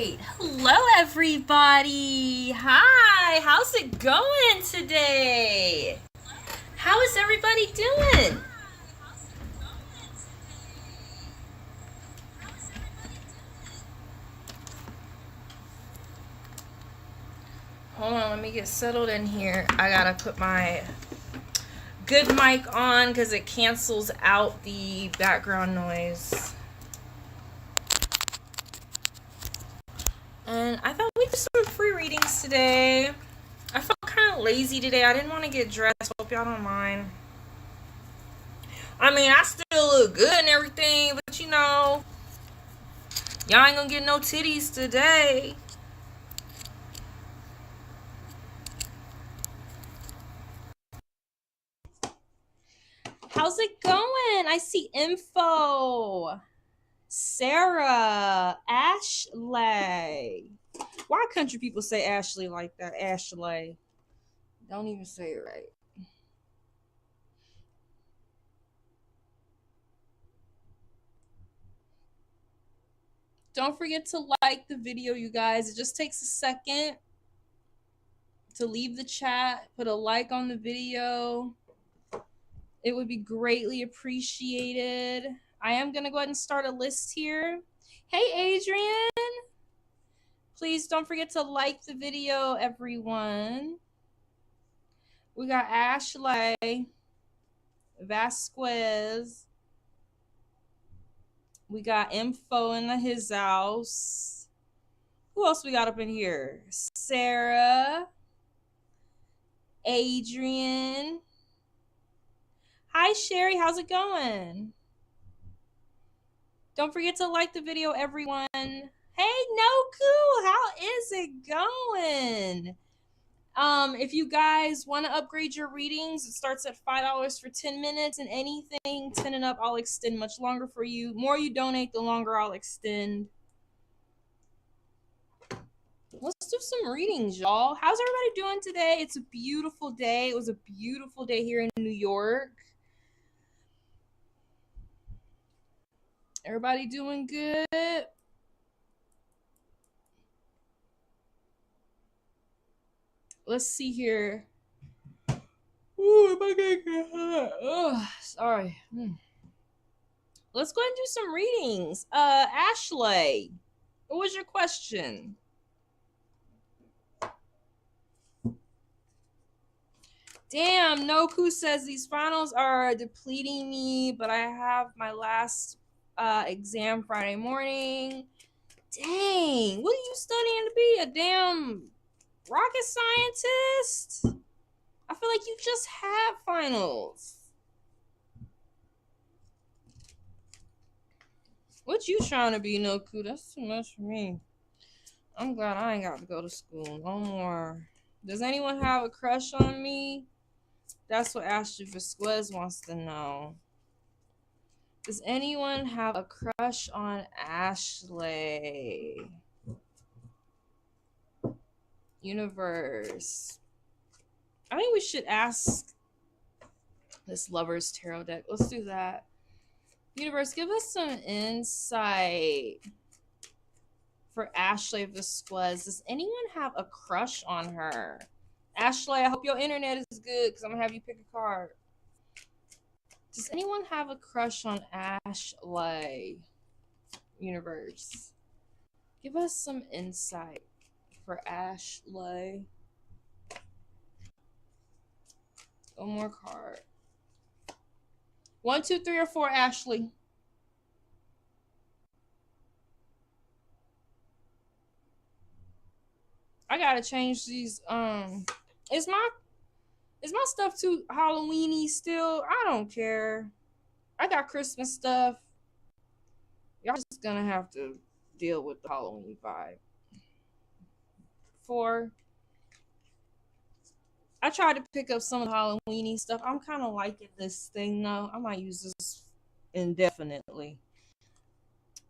right. Hello, everybody. Hi. How's it going today? How is everybody doing? Hold on, let me get settled in here. I gotta put my good mic on because it cancels out the background noise. And I thought we'd do some free readings today. I felt kind of lazy today. I didn't want to get dressed. Hope y'all don't mind. I mean, I still look good and everything, but y'all ain't gonna get no titties today. How's it going? I see info. Sarah, Ashley. Why country people say Ashley like that? Ashley. Don't even say it right. Don't forget to like the video, you guys. It just takes a second to leave the chat, put a like on the video. It would be greatly appreciated. I am going to go ahead and start a list here. Hey, Adrian. Please don't forget to like the video, everyone. We got Ashley Vasquez. We got info in his house. Who else we got up in here? Sarah. Adrian. Hi, Sherry. How's it going? Don't forget to like the video, everyone. Hey, Noku. How is it going? If you guys want to upgrade your readings, it starts at $5 for 10 minutes, and anything 10 and up, I'll extend much longer for you. The more you donate, the longer I'll extend. Let's do some readings, y'all. How's everybody doing today? It's a beautiful day. It was a beautiful day here in New York. Everybody doing good? Let's see here. Ooh, am I gonna get hot? Oh, sorry. Let's go ahead and do some readings. Ashley, what was your question? Damn, Noku says these finals are depleting me, but I have my last exam Friday morning. Dang, what are you studying to be? A damn rocket scientist? I feel like you just had finals. What you trying to be, Noku? That's too much for me. I'm glad I ain't got to go to school no more. Does anyone have a crush on me? That's what Ashley Vasquez wants to know. Does anyone have a crush on Ashley? Universe. I think we should ask this Lover's Tarot deck. Let's do that. Universe, give us some insight for Ashley Vasquez. Does anyone have a crush on her? Ashley, I hope your internet is good because I'm going to have you pick a card. Does anyone have a crush on Ashley? Universe, give us some insight for Ashley. One more card. 1, 2, 3, or 4, Ashley. I gotta change these. Is my stuff too Halloweeny still? I don't care. I got Christmas stuff. Y'all just gonna have to deal with the Halloween vibe. 4. I tried to pick up some of the Halloweeny stuff. I'm kind of liking this thing though. I might use this indefinitely.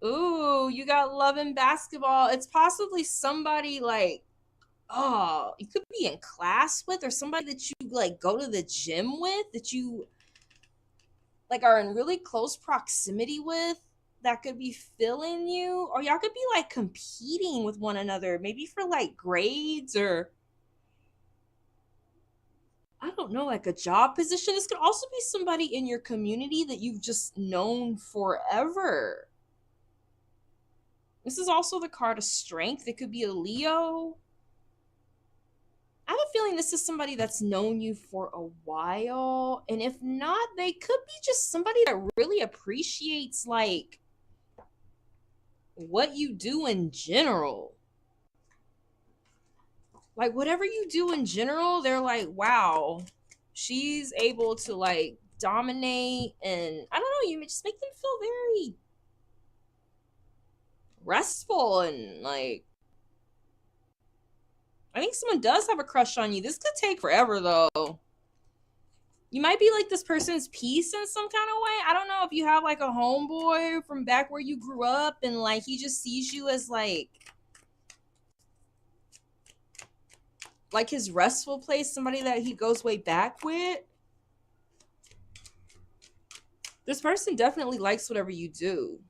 Ooh, you got Love and Basketball. It's possibly somebody like, oh, you could be in class with, or somebody that you like go to the gym with, that you like are in really close proximity with, that could be filling you, or y'all could be like competing with one another, maybe for like grades or I don't know, like a job position. This could also be somebody in your community that you've just known forever. This is also the card of strength. It could be a Leo. I have a feeling this is somebody that's known you for a while. And if not, they could be just somebody that really appreciates like what you do in general. Like whatever you do in general, they're like, wow, she's able to like dominate, and I don't know, you just make them feel very restful and like I think someone does have a crush on you. This could take forever though. You might be like this person's piece in some kind of way. I don't know if you have like a homeboy from back where you grew up and like he just sees you as like his restful place, somebody that he goes way back with. This person definitely likes whatever you do.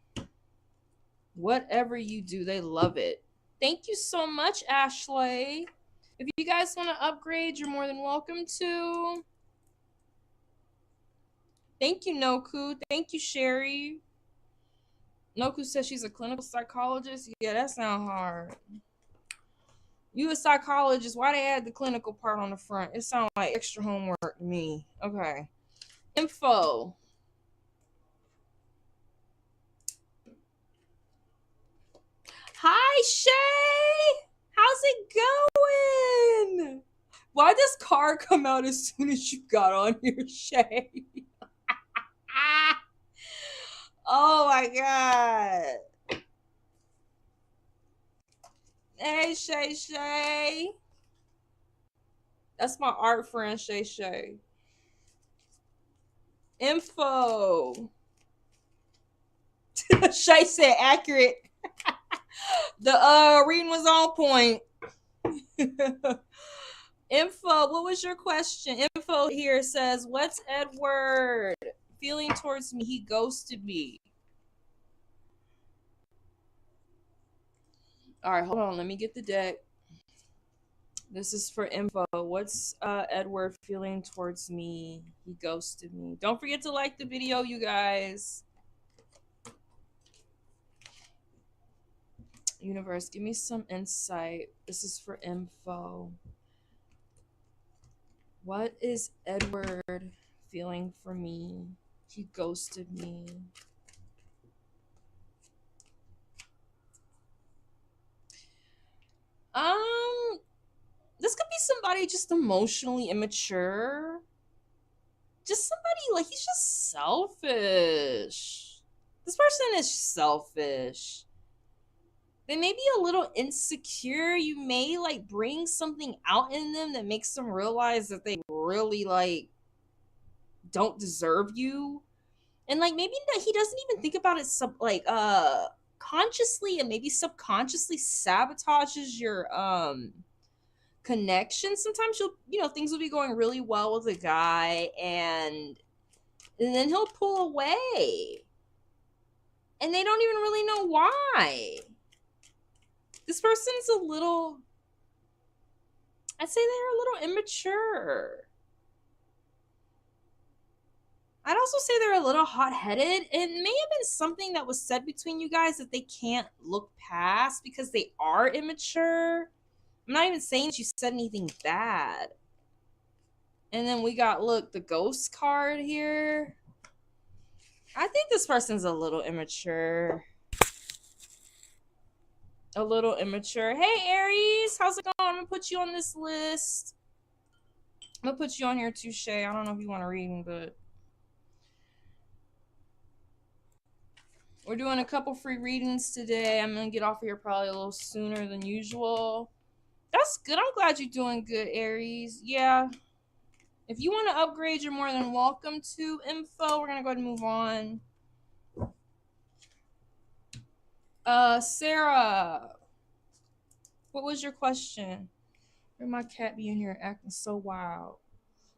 Whatever you do, they love it. Thank you so much, Ashley. If you guys want to upgrade, you're more than welcome to. Thank you, Noku. Thank you, Sherry. Noku says she's a clinical psychologist. Yeah, that sounds hard. You a psychologist, why they add the clinical part on the front? It sounds like extra homework to me. Okay. Info. Hi, Shay. How's it going? Why does this card come out as soon as you got on here, Shay? Oh my god. Hey, Shay Shay. That's my art friend, Shay Shay. Info. Shay said accurate. The reading was on point. Info, what was your question? Info here says, what's Edward feeling towards me? He ghosted me. All right, hold on. Let me get the deck. This is for info. What's Edward feeling towards me? He ghosted me. Don't forget to like the video, you guys. Universe, give me some insight. This is for info. What is Edward feeling for me? He ghosted me. This could be somebody just emotionally immature. Just somebody like he's just selfish. This person is selfish. They may be a little insecure. You may like bring something out in them that makes them realize that they really like don't deserve you. And like maybe that he doesn't even think about it consciously, and maybe subconsciously sabotages your connection. Sometimes things will be going really well with a guy and then he'll pull away. And they don't even really know why. This person's I'd say they're a little immature. I'd also say they're a little hot-headed. It may have been something that was said between you guys that they can't look past because they are immature. I'm not even saying that you said anything bad. And then we got, look, the ghost card here. I think this person's a little immature. A little immature. Hey, Aries, how's it going? I'm going to put you on this list. I'm going to put you on here too, Shay. I don't know if you want to read me, but we're doing a couple free readings today. I'm going to get off of here probably a little sooner than usual. That's good. I'm glad you're doing good, Aries. Yeah. If you want to upgrade, you're more than welcome to. Info, we're going to go ahead and move on. Sarah, what was your question? Where my cat be in here acting so wild?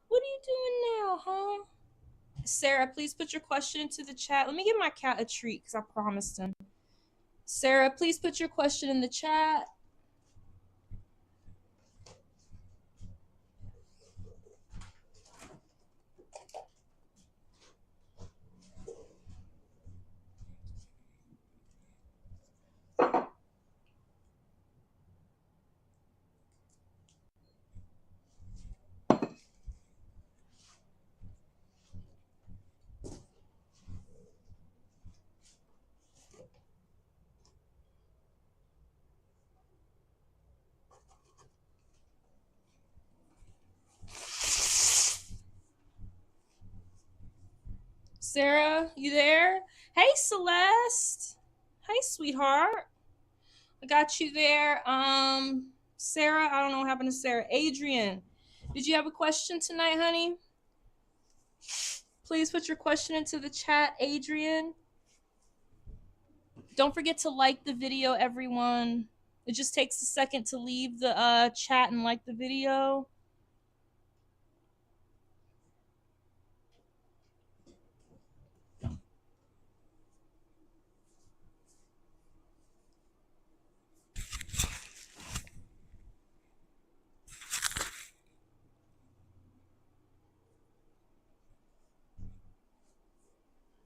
What are you doing now, huh? Sarah, please put your question into the chat. Let me give my cat a treat because I promised him. Sarah, please put your question in the chat. Sarah, you there? Hey, Celeste. Hey, sweetheart. I got you there. Sarah, I don't know what happened to Sarah. Adrian, did you have a question tonight, honey? Please put your question into the chat, Adrian. Don't forget to like the video, everyone. It just takes a second to leave the chat and like the video.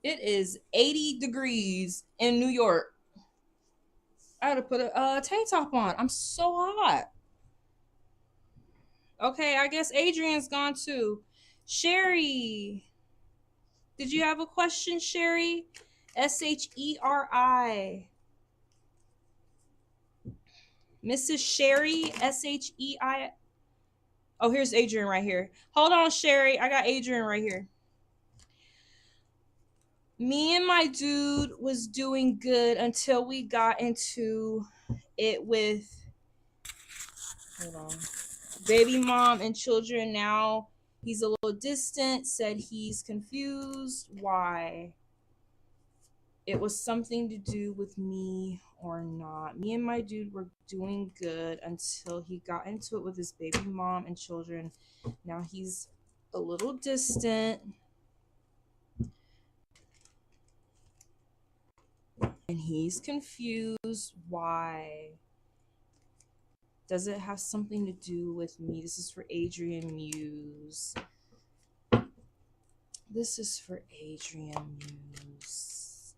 It is 80 degrees in New York. I had to put a tank top on. I'm so hot. Okay, I guess Adrian's gone too. Sherry, did you have a question, Sherry? Sheri. Mrs. Sherry, Shei. Oh, here's Adrian right here. Hold on, Sherry. I got Adrian right here. Me and my dude was doing good until we got into it with, hold on, baby mom and children. Now he's a little distant, said he's confused why it was something to do with me or not. Me and my dude were doing good until he got into it with his baby mom and children. Now he's a little distant and he's confused why. Does it have something to do with me? This is for Adrian Muse. This is for Adrian Muse.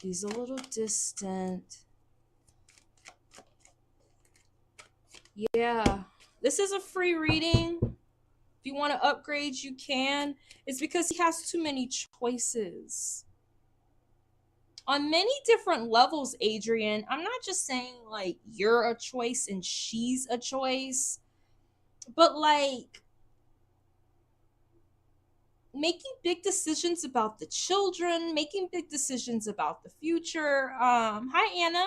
He's a little distant. Yeah. This is a free reading. If you want to upgrade, you can. It's because he has too many choices. On many different levels, Adrian, I'm not just saying like you're a choice and she's a choice, but like making big decisions about the children, making big decisions about the future. Hi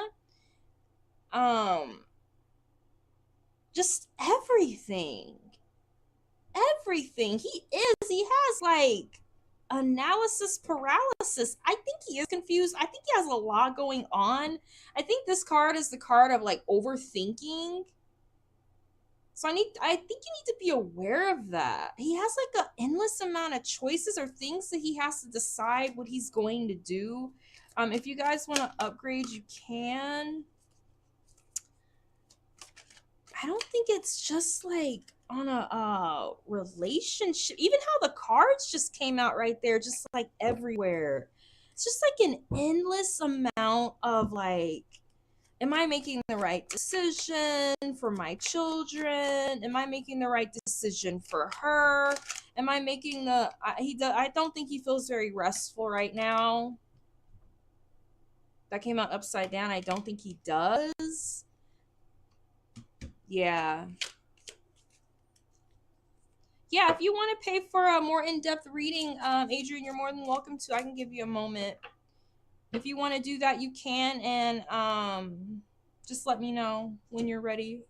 Anna. Just everything. Everything. He has like analysis paralysis. I think he is confused. I think he has a lot going on. I think this card is the card of like overthinking. So I think you need to be aware of that. He has like an endless amount of choices or things that he has to decide what he's going to do. If you guys want to upgrade, you can. I don't think it's just like on a relationship. Even how the cards just came out right there, just like everywhere. It's just like an endless amount of like, am I making the right decision for my children? Am I making the right decision for her? Am I making the I don't think he feels very restful right now. That came out upside down. I don't think he does. Yeah. Yeah, if you want to pay for a more in-depth reading, Adrian, you're more than welcome to. I can give you a moment. If you want to do that, you can, and just let me know when you're ready.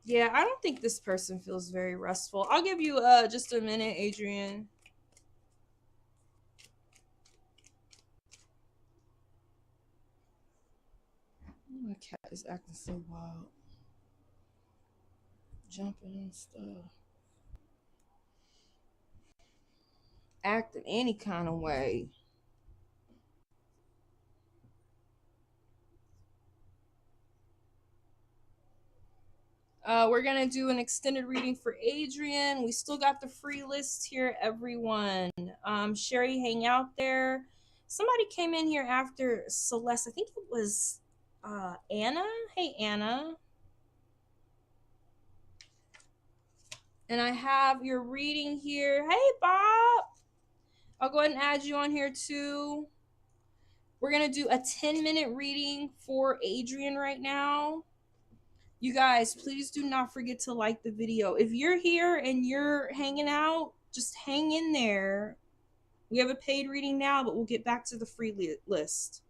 Yeah, I don't think this person feels very restful. I'll give you just a minute, Adrian. My cat is acting so wild. Jumping and stuff. Acting any kind of way. We're gonna do an extended reading for Adrian. We still got the free list here, everyone. Sherry, hang out there. Somebody came in here after Celeste. I think it was Anna. Hey, Anna. And I have your reading here. Hey, Bob. I'll go ahead and add you on here too. We're gonna do a 10-minute reading for Adrian right now. You guys, please do not forget to like the video. If you're here and you're hanging out, just hang in there. We have a paid reading now, but we'll get back to the free list.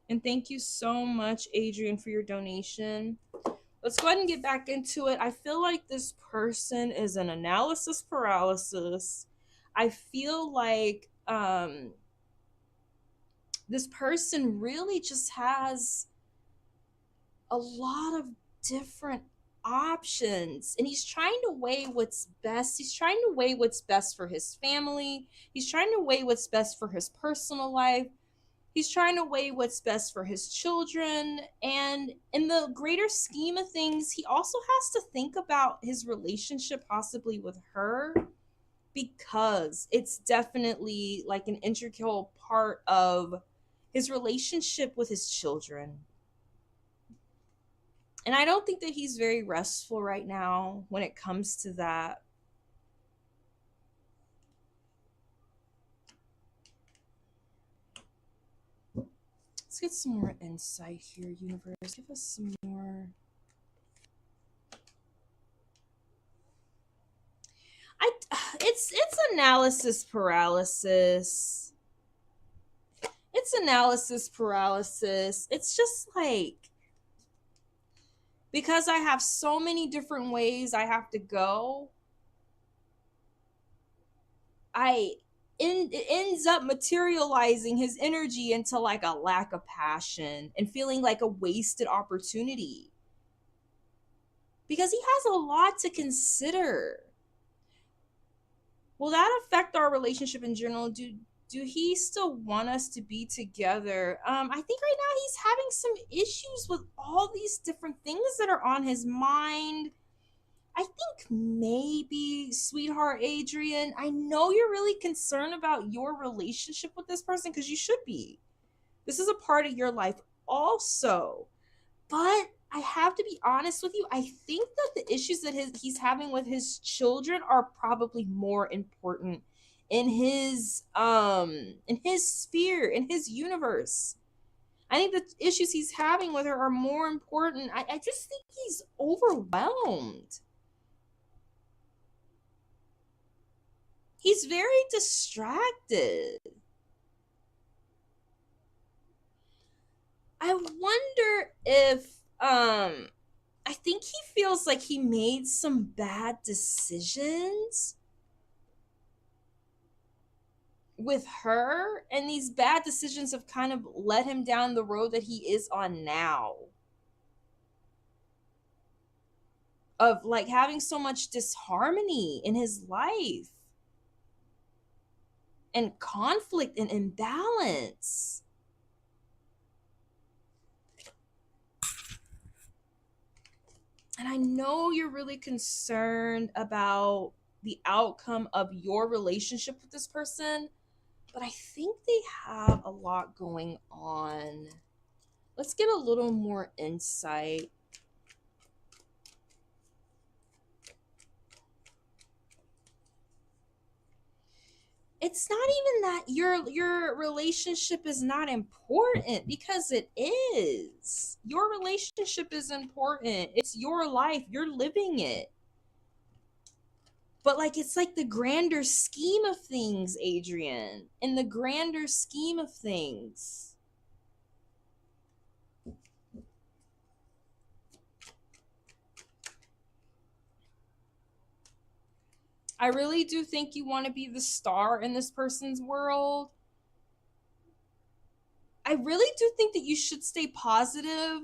And thank you so much, Adrian, for your donation. Let's go ahead and get back into it. I feel like this person is an analysis paralysis. I feel like this person really just has a lot of different options, and he's trying to weigh what's best. He's trying to weigh what's best for his family. He's trying to weigh what's best for his personal life. He's trying to weigh what's best for his children. And in the greater scheme of things, he also has to think about his relationship possibly with her, because it's definitely like an integral part of his relationship with his children. And I don't think that he's very restful right now when it comes to that. Let's get some more insight here, universe. Give us some more. It's analysis paralysis. It's analysis paralysis. It's just like, because I have so many different ways I have to go, it ends up materializing his energy into like a lack of passion and feeling like a wasted opportunity, because he has a lot to consider. Will that affect our relationship in general? Do he still want us to be together? I think right now he's having some issues with all these different things that are on his mind. I think maybe, sweetheart Adrian, I know you're really concerned about your relationship with this person, because you should be. This is a part of your life also. But I have to be honest with you. I think that the issues that he's having with his children are probably more important in his sphere, in his universe. I think the issues he's having with her are more important. I just think he's overwhelmed. He's very distracted. I wonder if I think he feels like he made some bad decisions with her, and these bad decisions have kind of led him down the road that he is on now, of like having so much disharmony in his life and conflict and imbalance. And I know you're really concerned about the outcome of your relationship with this person, but I think they have a lot going on. Let's get a little more insight. It's not even that your relationship is not important, because it is. Your relationship is important. It's your life. You're living it. But like, it's like the grander scheme of things, Adrian. In the grander scheme of things, I really do think you want to be the star in this person's world. I really do think that you should stay positive.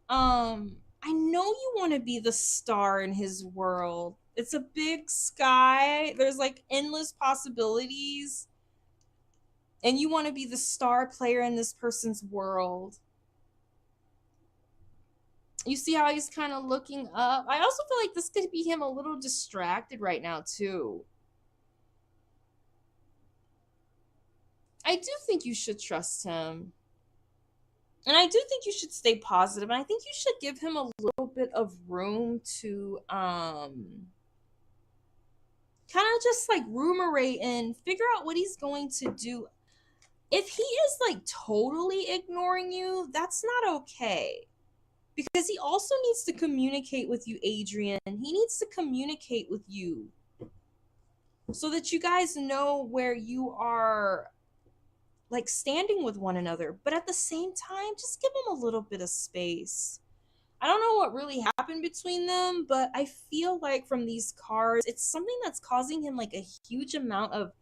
I know you want to be the star in his world. It's a big sky. There's like endless possibilities. And you want to be the star player in this person's world. You see how he's kind of looking up? I also feel like this could be him a little distracted right now, too. I do think you should trust him. And I do think you should stay positive. And I think you should give him a little bit of room to kind of just like ruminate and figure out what he's going to do. If he is like totally ignoring you, that's not okay. Because he also needs to communicate with you, Adrian. He needs to communicate with you so that you guys know where you are like standing with one another. But at the same time, just give him a little bit of space. I don't know what really happened between them, but I feel like from these cards, it's something that's causing him like a huge amount of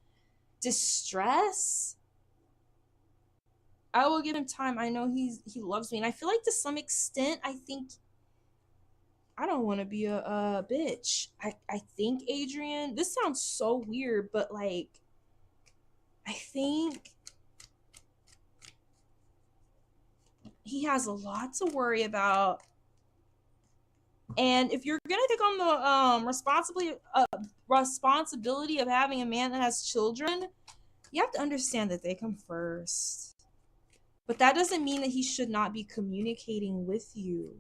distress. I will give him time. I know he loves me. And I feel like to some extent, I think I don't want to be a bitch. I think Adrian, this sounds so weird, but like I think he has a lot to worry about. And if you're gonna take on the responsibility of having a man that has children, you have to understand that they come first. But that doesn't mean that he should not be communicating with you.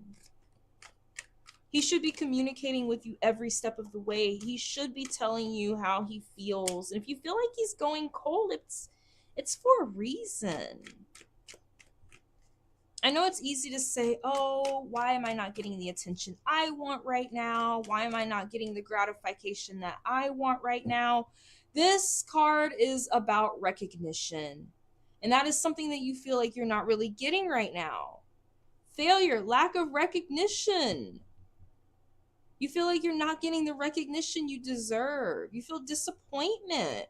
He should be communicating with you every step of the way. He should be telling you how he feels. And if you feel like he's going cold, it's for a reason. I know it's easy to say, oh, why am I not getting the attention I want right now? Why am I not getting the gratification that I want right now? This card is about recognition. And that is something that you feel like you're not really getting right now. Failure, lack of recognition. You feel like you're not getting the recognition you deserve. You feel disappointment.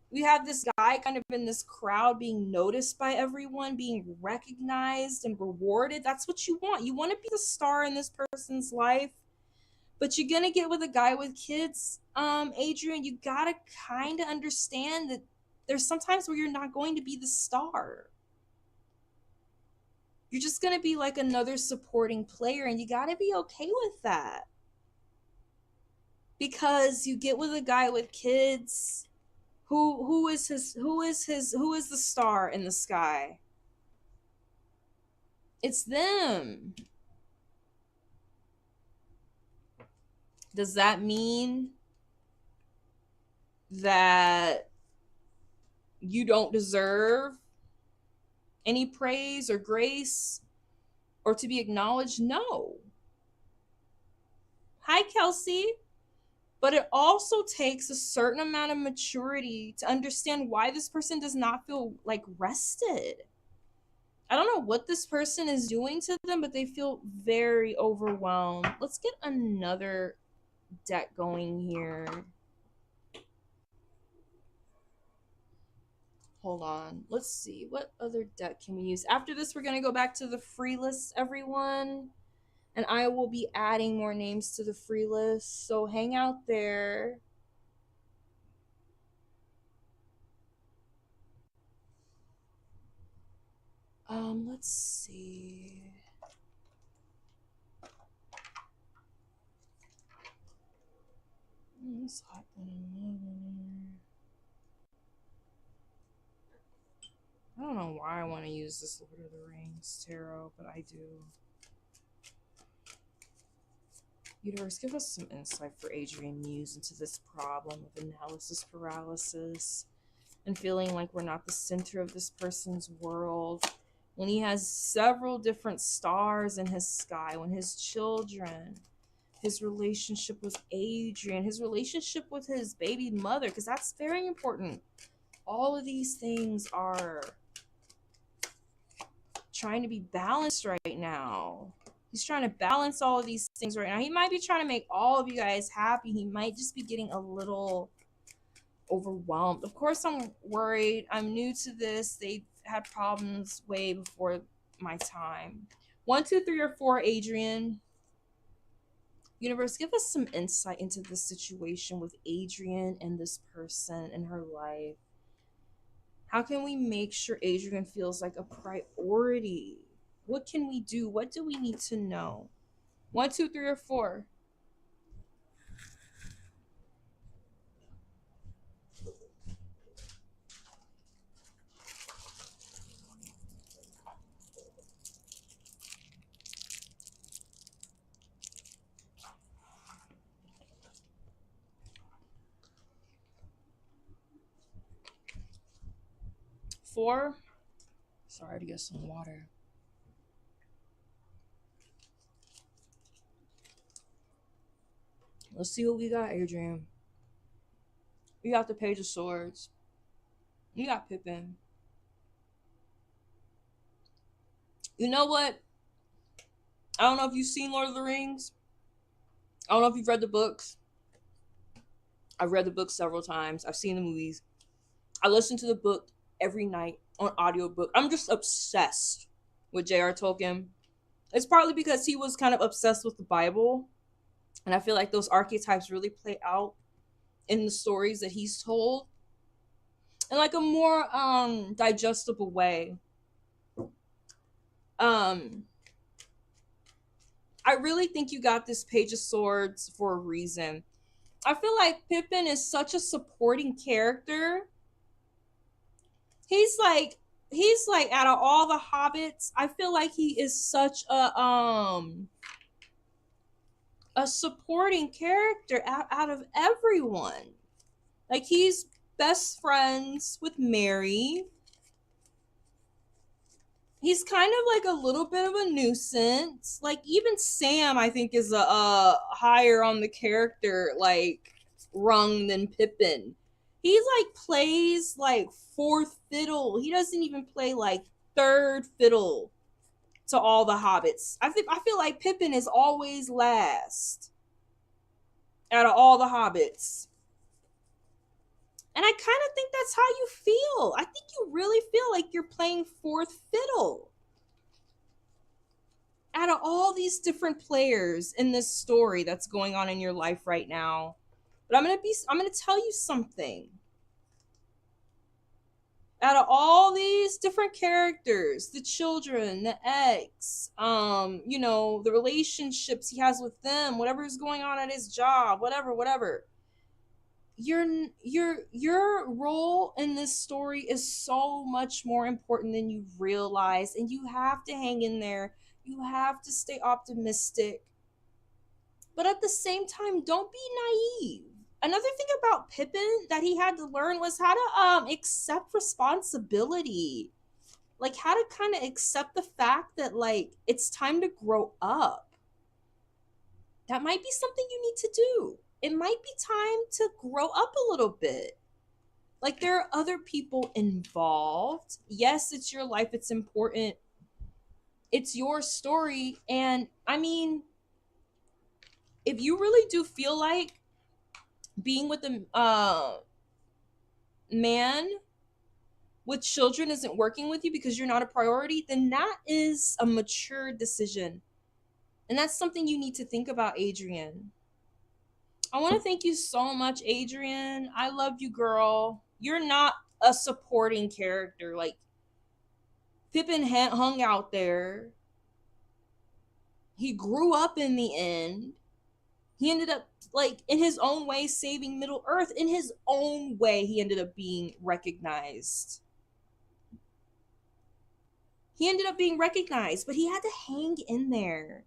We have this guy kind of in this crowd being noticed by everyone, being recognized and rewarded. That's what you want. You want to be the star in this person's life. But you're going to get with a guy with kids, Adrian. You got to kind of understand that there's sometimes where you're not going to be the star. You're just going to be like another supporting player, and you got to be okay with that. Because you get with a guy with kids, who is the star in the sky? It's them. Does that mean that you don't deserve any praise or grace or to be acknowledged? No. Hi, Kelsey. But it also takes a certain amount of maturity to understand why this person does not feel like rested. I don't know what this person is doing to them, but they feel very overwhelmed. Let's get another deck going here. Hold on. Let's see. What other deck can we use? After this, we're going to go back to the free list, everyone. And I will be adding more names to the free list. So hang out there. Let's see. What's happening? I don't know why I want to use this Lord of the Rings tarot, but I do. Universe, give us some insight for Adrian Muse into this problem of analysis paralysis and feeling like we're not the center of this person's world when he has several different stars in his sky, when his children, his relationship with Adrian, his relationship with his baby mother, because that's very important. All of these things are trying to be balanced right now. He's trying to balance all of these things right now. He might be trying to make all of you guys happy. He might just be getting a little overwhelmed. Of course, I'm worried. I'm new to this. They've had problems way before my time. 1, 2, 3, or 4, Adrian. Universe, give us some insight into this situation with Adrian and this person in her life. How can we make sure Adrian feels like a priority? What can we do? What do we need to know? 1, 2, 3, or 4. Four. Sorry to get some water. Let's see what we got, Adrian. We got the Page of Swords. You got Pippin. You know what? I don't know if you've seen Lord of the Rings. I don't know if you've read the books. I've read the books several times. I've seen the movies. I listen to the book every night on audiobook. I'm just obsessed with J.R. Tolkien. It's partly because he was kind of obsessed with the Bible. And I feel like those archetypes really play out in the stories that he's told in like a more digestible way. I really think you got this Page of Swords for a reason. I feel like Pippin is such a supporting character. He's like out of all the hobbits, I feel like he is such a supporting character out of everyone. Like, he's best friends with Merry. He's kind of like a little bit of a nuisance. Like, even Sam, I think, is a higher on the character like rung than Pippin. He like plays like fourth fiddle. He doesn't even play like third fiddle to all the hobbits. I feel like Pippin is always last out of all the hobbits. And I kind of think that's how you feel. I think you really feel like you're playing fourth fiddle out of all these different players in this story that's going on in your life right now. But I'm gonna tell you something. Out of all these different characters, the children, the ex, the relationships he has with them, whatever's going on at his job, whatever. Your role in this story is so much more important than you realize, and you have to hang in there. You have to stay optimistic. But at the same time, don't be naive. Another thing about Pippin that he had to learn was how to accept responsibility. Like, how to kind of accept the fact that, like, it's time to grow up. That might be something you need to do. It might be time to grow up a little bit. Like, there are other people involved. Yes, it's your life. It's important. It's your story. And, I mean, if you really do feel like being with a man with children isn't working with you because you're not a priority, then that is a mature decision. And that's something you need to think about, Adrian. I want to thank you so much, Adrian. I love you, girl. You're not a supporting character. Like, Pippin hung out there. He grew up in the end. He ended up, like, in his own way, saving Middle Earth. In his own way, he ended up being recognized. He ended up being recognized, but he had to hang in there.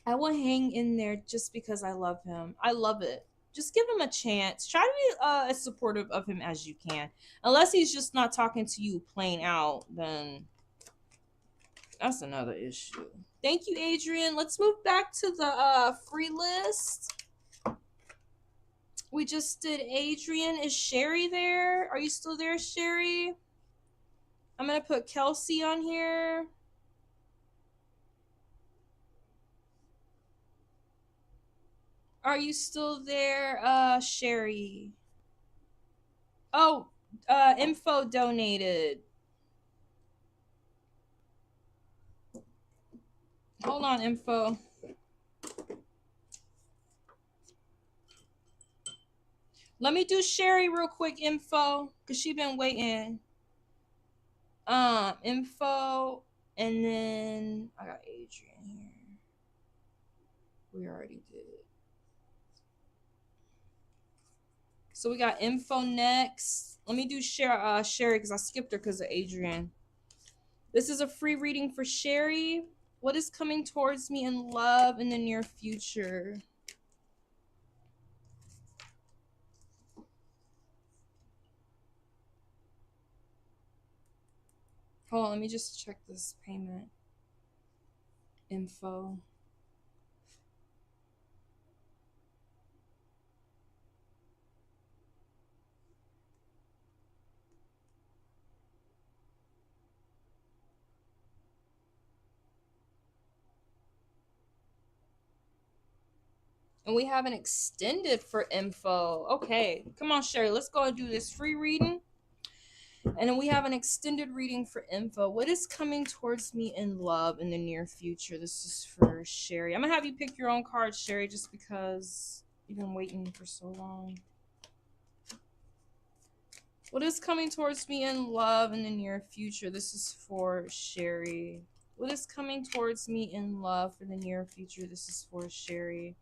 I will hang in there just because I love him. I love it. Just give him a chance. Try to be as supportive of him as you can. Unless he's just not talking to you plain out, then that's another issue. Thank you, Adrian. Let's move back to the free list. We just did Adrian. Is Sherry there? Are you still there, Sherry? I'm going to put Kelsey on here. Are you still there, Sherry? Oh, info donated. Hold on, info. Let me do Sherry real quick, info, because she been waiting. Info, and then I got Adrian here. We already did. So we got info next. Let me do Sherry because I skipped her because of Adrian. This is a free reading for Sherry. What is coming towards me in love in the near future? Hold on, let me just check this payment info. And we have an extended for info. Okay, come on, Sherry. Let's go and do this free reading. And then we have an extended reading for info. What is coming towards me in love in the near future? This is for Sherry. I'm going to have you pick your own card, Sherry, just because you've been waiting for so long. What is coming towards me in love in the near future? This is for Sherry. What is coming towards me in love for the near future? This is for Sherry.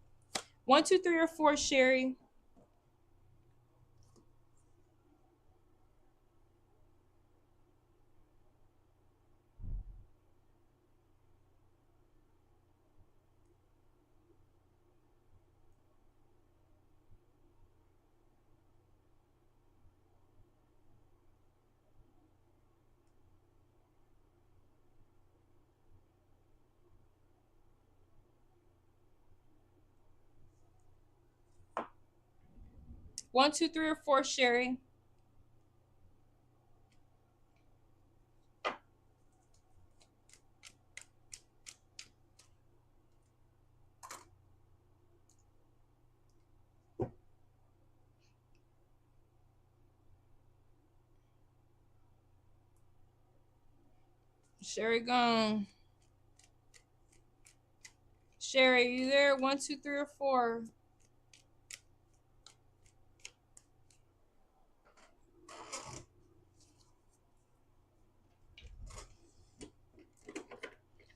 1, 2, 3, or 4, Sherry. One, two, three, or 4, Sherry. Sherry gone. Sherry, you there? 1, 2, 3, or 4.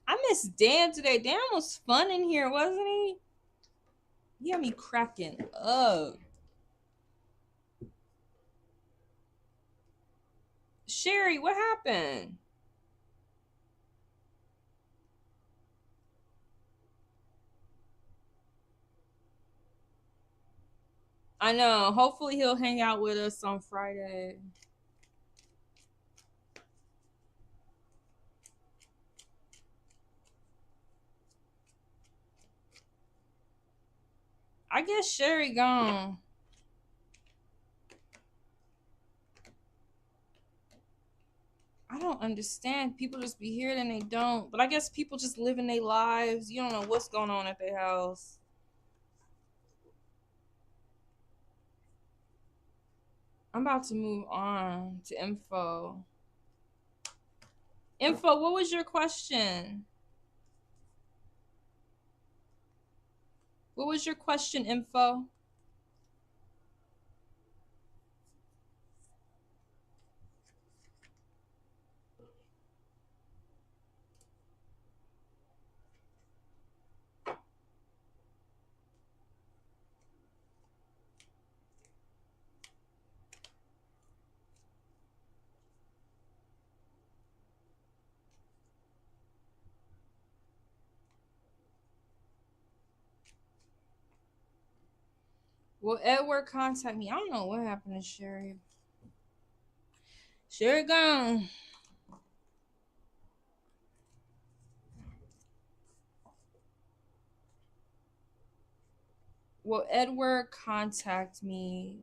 I missed Dan today. Dan was fun in here, wasn't he? He had me cracking up. Sherry, what happened? I know. Hopefully he'll hang out with us on Friday. I guess Sherry gone. I don't understand. People just be here and they don't. But I guess people just living their lives. You don't know what's going on at their house. I'm about to move on to info. Info, what was your question? What was your question, info? Will Edward contact me? I don't know what happened to Sherry. Sherry gone. Will Edward contact me?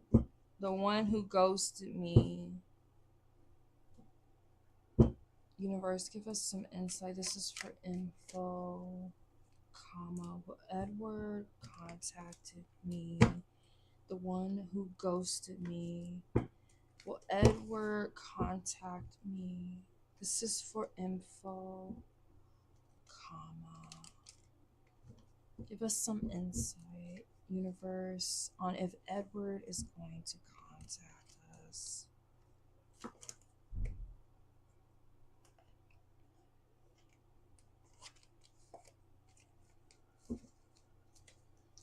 The one who ghosted me. Universe, give us some insight. This is for info. comma, will Edward contacted me, the one who ghosted me, will Edward contact me? This is for info, comma. Give us some insight, universe, on if Edward is going to contact us.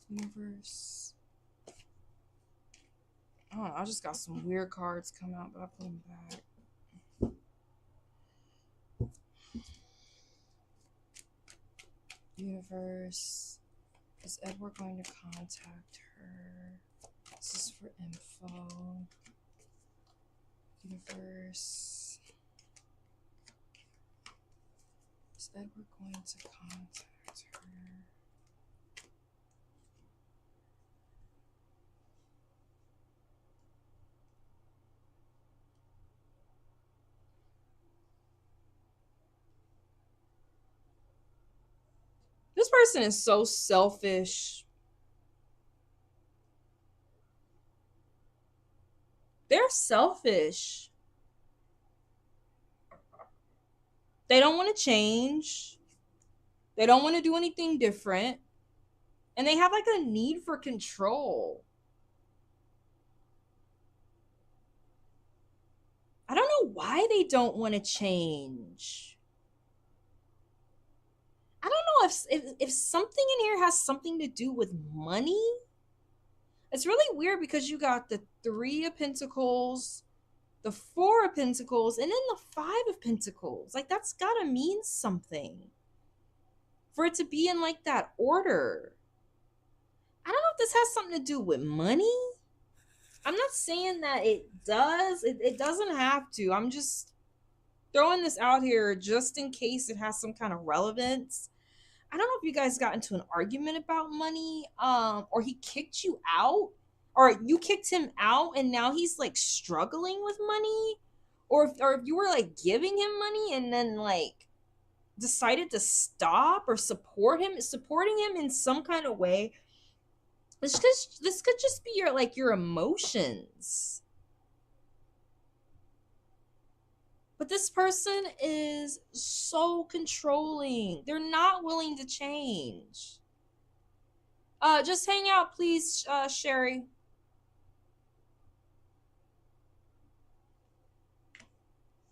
Universe. Oh, I just got some weird cards come out, but I put them back. Universe, is Edward going to contact her? This is for info. Universe, is Edward going to contact her? This person is so selfish. They're selfish. They don't want to change. They don't want to do anything different. And they have like a need for control. I don't know why they don't want to change. I don't know if something in here has something to do with money. It's really weird because you got the 3 of Pentacles, the 4 of Pentacles, and then the 5 of Pentacles. Like, that's gotta mean something for it to be in like that order. I don't know if this has something to do with money. I'm not saying that it does. It doesn't have to. I'm just throwing this out here just in case it has some kind of relevance. I don't know if you guys got into an argument about money, or he kicked you out, or you kicked him out and now he's like struggling with money, or if you were like giving him money and then like decided to stop or supporting him in some kind of way. This could just be your emotions. But this person is so controlling. They're not willing to change. Just hang out, please, Sherry.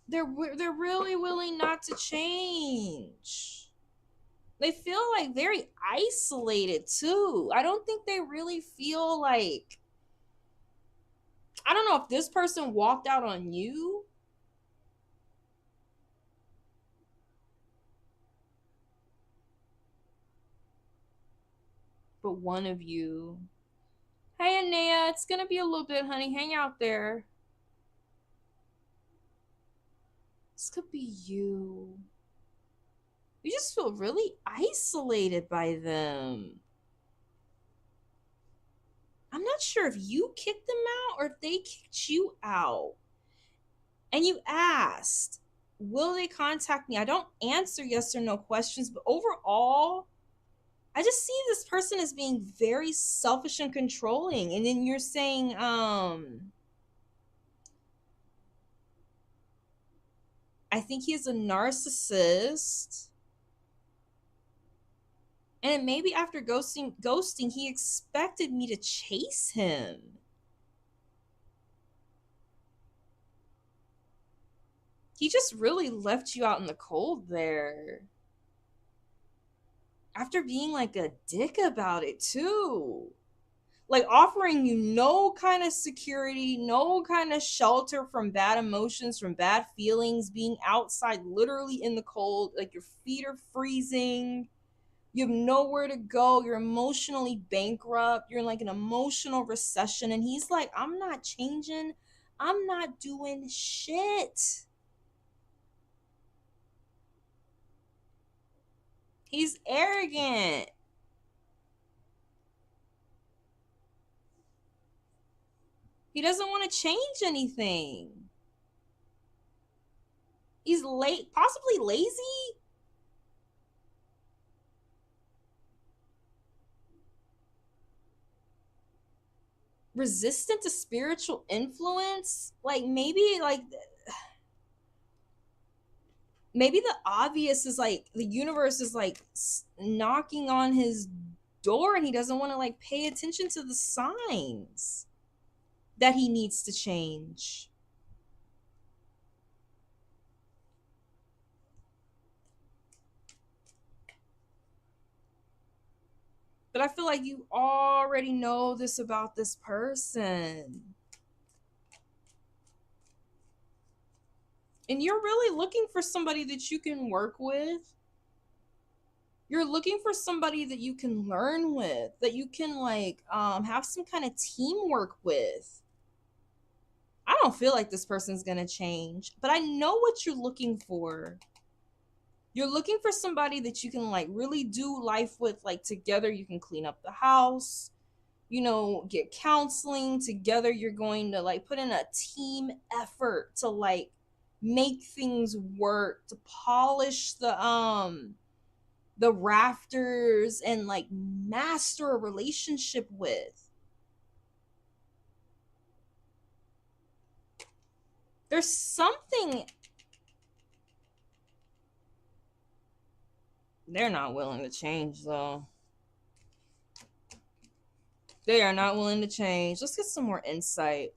They're really willing not to change. They feel like very isolated too. I don't think they really feel like, I don't know if this person walked out on you. But one of you. Hey, Anea, it's gonna be a little bit, honey. Hang out there. This could be you. You just feel really isolated by them. I'm not sure if you kicked them out or if they kicked you out. And you asked, will they contact me? I don't answer yes or no questions, but overall, I just see this person as being very selfish and controlling. And then you're saying, I think he's a narcissist. And maybe after ghosting, he expected me to chase him. He just really left you out in the cold there. After being like a dick about it too. Like offering you no kind of security, no kind of shelter from bad emotions, from bad feelings, being outside literally in the cold, like your feet are freezing. You have nowhere to go. You're emotionally bankrupt. You're in like an emotional recession. And he's like, I'm not changing. I'm not doing shit. He's arrogant. He doesn't want to change anything. He's late, possibly lazy. resistant to spiritual influence. Like maybe the obvious is like the universe is like knocking on his door and he doesn't want to like pay attention to the signs that he needs to change. But I feel like you already know this about this person. And you're really looking for somebody that you can work with. You're looking for somebody that you can learn with, that you can like have some kind of teamwork with. I don't feel like this person's gonna change, but I know what you're looking for. You're looking for somebody that you can like really do life with, like together you can clean up the house, you know, get counseling together. You're going to like put in a team effort to like make things work, to polish the rafters and like master a relationship with. There's something they're not willing to change though. They are not willing to change. Let's get some more insight.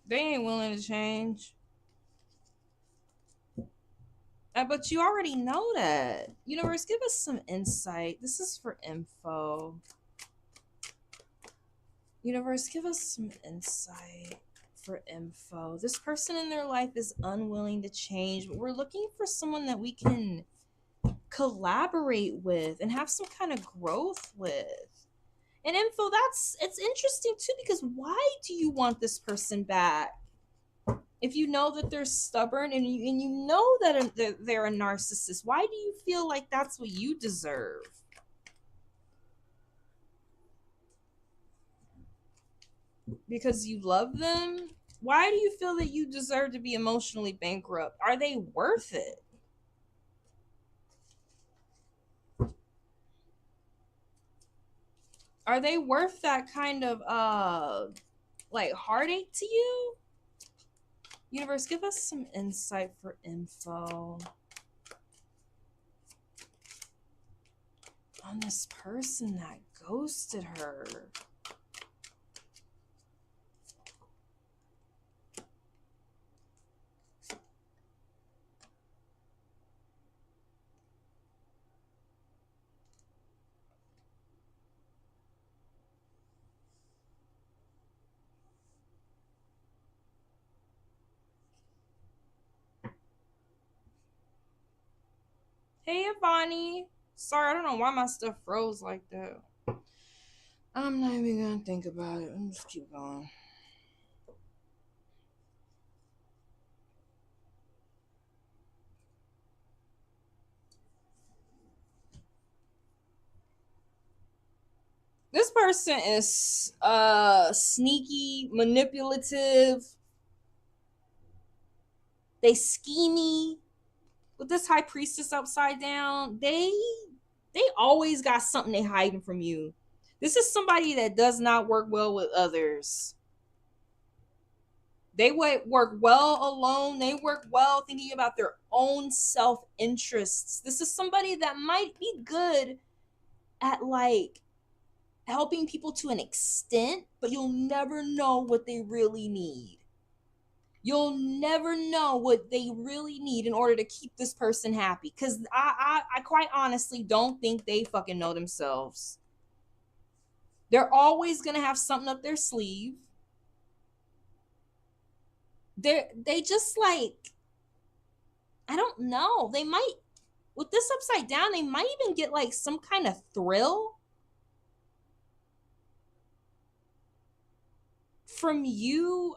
They ain't willing to change. But you already know that. Universe, give us some insight. This is for info. Universe, give us some insight for info. This person in their life is unwilling to change, but we're looking for someone that we can collaborate with and have some kind of growth with. And info, it's interesting too, because why do you want this person back? If you know that they're stubborn and you know that they're a narcissist, why do you feel like that's what you deserve? Because you love them? Why do you feel that you deserve to be emotionally bankrupt? Are they worth it? Are they worth that kind of like heartache to you? Universe, give us some insight for info on this person that ghosted her. Hey, Ivani. Sorry, I don't know why my stuff froze like that. I'm not even gonna think about it. I'm just keep going. This person is sneaky, manipulative. They schemy. With this high priestess upside down, they always got something they hiding from you. This is somebody that does not work well with others. They work well alone. They work well thinking about their own self-interests. This is somebody that might be good at like helping people to an extent, but you'll never know what they really need. You'll never know what they really need in order to keep this person happy. Because I quite honestly don't think they fucking know themselves. They're always going to have something up their sleeve. They just like, I don't know. They might, with this upside down, they might even get like some kind of thrill from you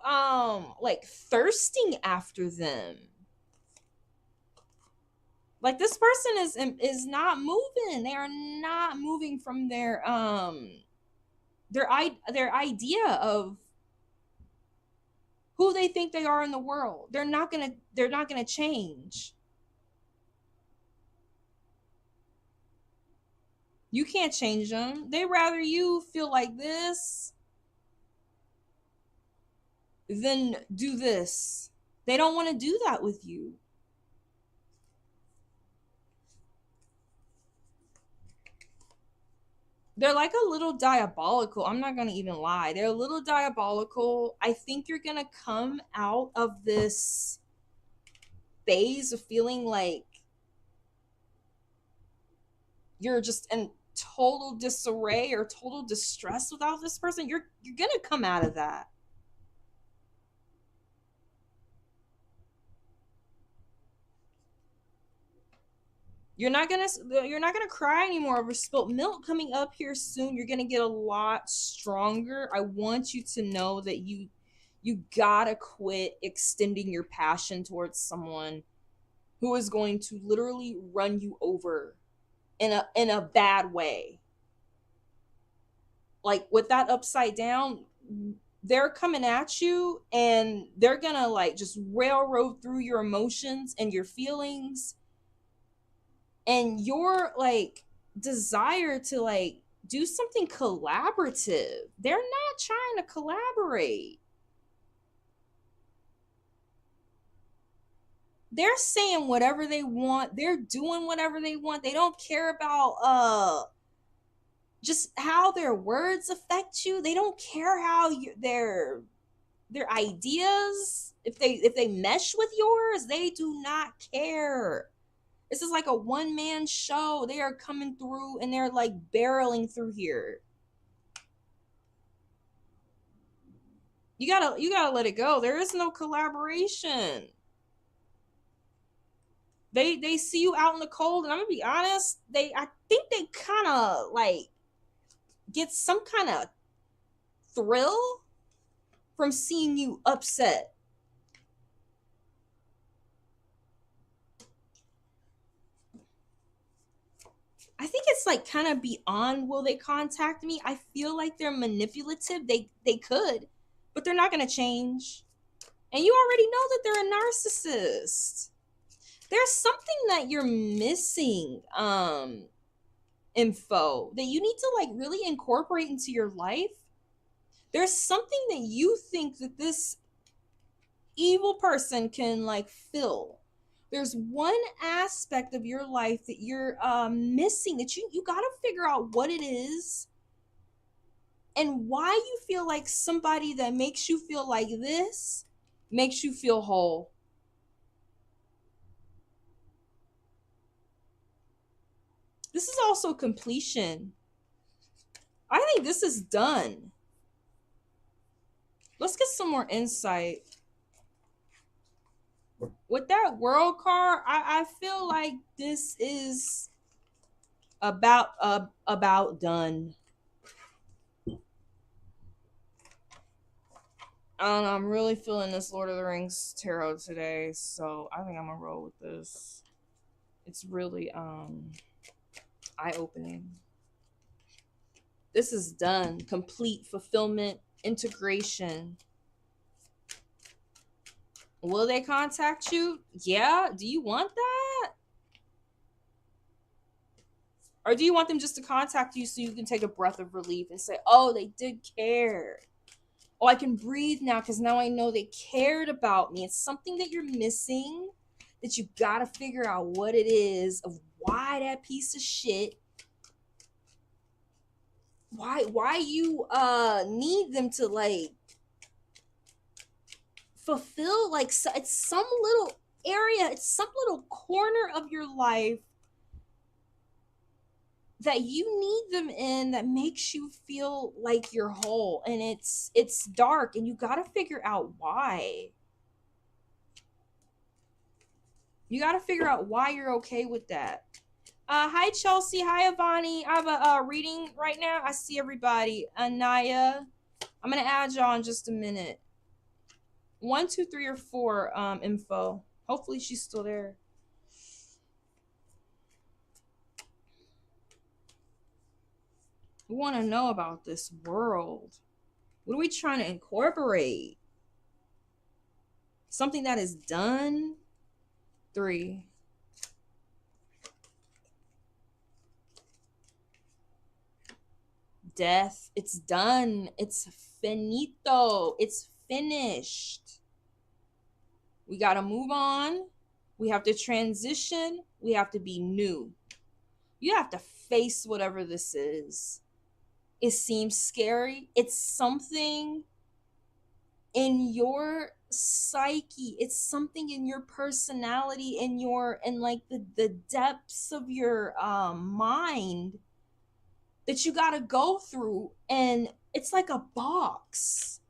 like thirsting after them. Like this person is not moving. They are not moving from their idea of who they think they are in the world. They're not gonna change. You can't change them. They rather you feel like this than do this. They don't want to do that with you. They're like a little diabolical. I'm not going to even lie. They're a little diabolical. I think you're going to come out of this phase of feeling like you're just in total disarray or total distress without this person. You're going to come out of that. You're not gonna cry anymore over spilt milk. Coming up here soon, you're gonna get a lot stronger. I want you to know that you gotta quit extending your passion towards someone who is going to literally run you over in a bad way. Like with that upside down, they're coming at you and they're gonna like just railroad through your emotions and your feelings and your like desire to like do something collaborative. They're not trying to collaborate. They're saying whatever they want. They're doing whatever they want. They don't care about just how their words affect you. They don't care how their ideas, if they mesh with yours, they do not care. This is like a one-man show. They are coming through and they're like barreling through here. You gotta let it go. There is no collaboration. They see you out in the cold, and I'm gonna be honest, I think they kinda like get some kind of thrill from seeing you upset. I think it's like kind of beyond will they contact me. I feel like they're manipulative. They could, but they're not gonna change. And you already know that they're a narcissist. There's something that you're missing, info that you need to like really incorporate into your life. There's something that you think that this evil person can like fill. There's one aspect of your life that you're missing that you got to figure out what it is and why you feel like somebody that makes you feel like this makes you feel whole. This is also completion. I think this is done. Let's get some more insight. With that world card, I feel like this is about done. I don't know. I'm really feeling this Lord of the Rings tarot today, so I think I'm gonna roll with this. It's really eye-opening. This is done. Complete fulfillment, integration. Will they contact you? Yeah. Do you want that? Or do you want them just to contact you so you can take a breath of relief and say, oh, they did care. Oh, I can breathe now because now I know they cared about me. It's something that you're missing that you got to figure out what it is of why that piece of shit, why you need them to like fulfill like it's some little area, it's some little corner of your life that you need them in that makes you feel like you're whole, and it's dark and you got to figure out why. You got to figure out why you're okay with that. Hi Chelsea, hi Avani. I have a reading right now. I see everybody. Anaya, I'm gonna add y'all in just a minute. 1, 2, 3, or 4 info. Hopefully she's still there. We want to know about this world. What are we trying to incorporate? Something that is done. 3. death. It's done. It's finito. It's finished. We got to move on. We have to transition. We have to be new. You have to face whatever this is. It seems scary. It's something in your psyche. It's something in your personality, in like the depths of your mind that you got to go through. And it's like a box.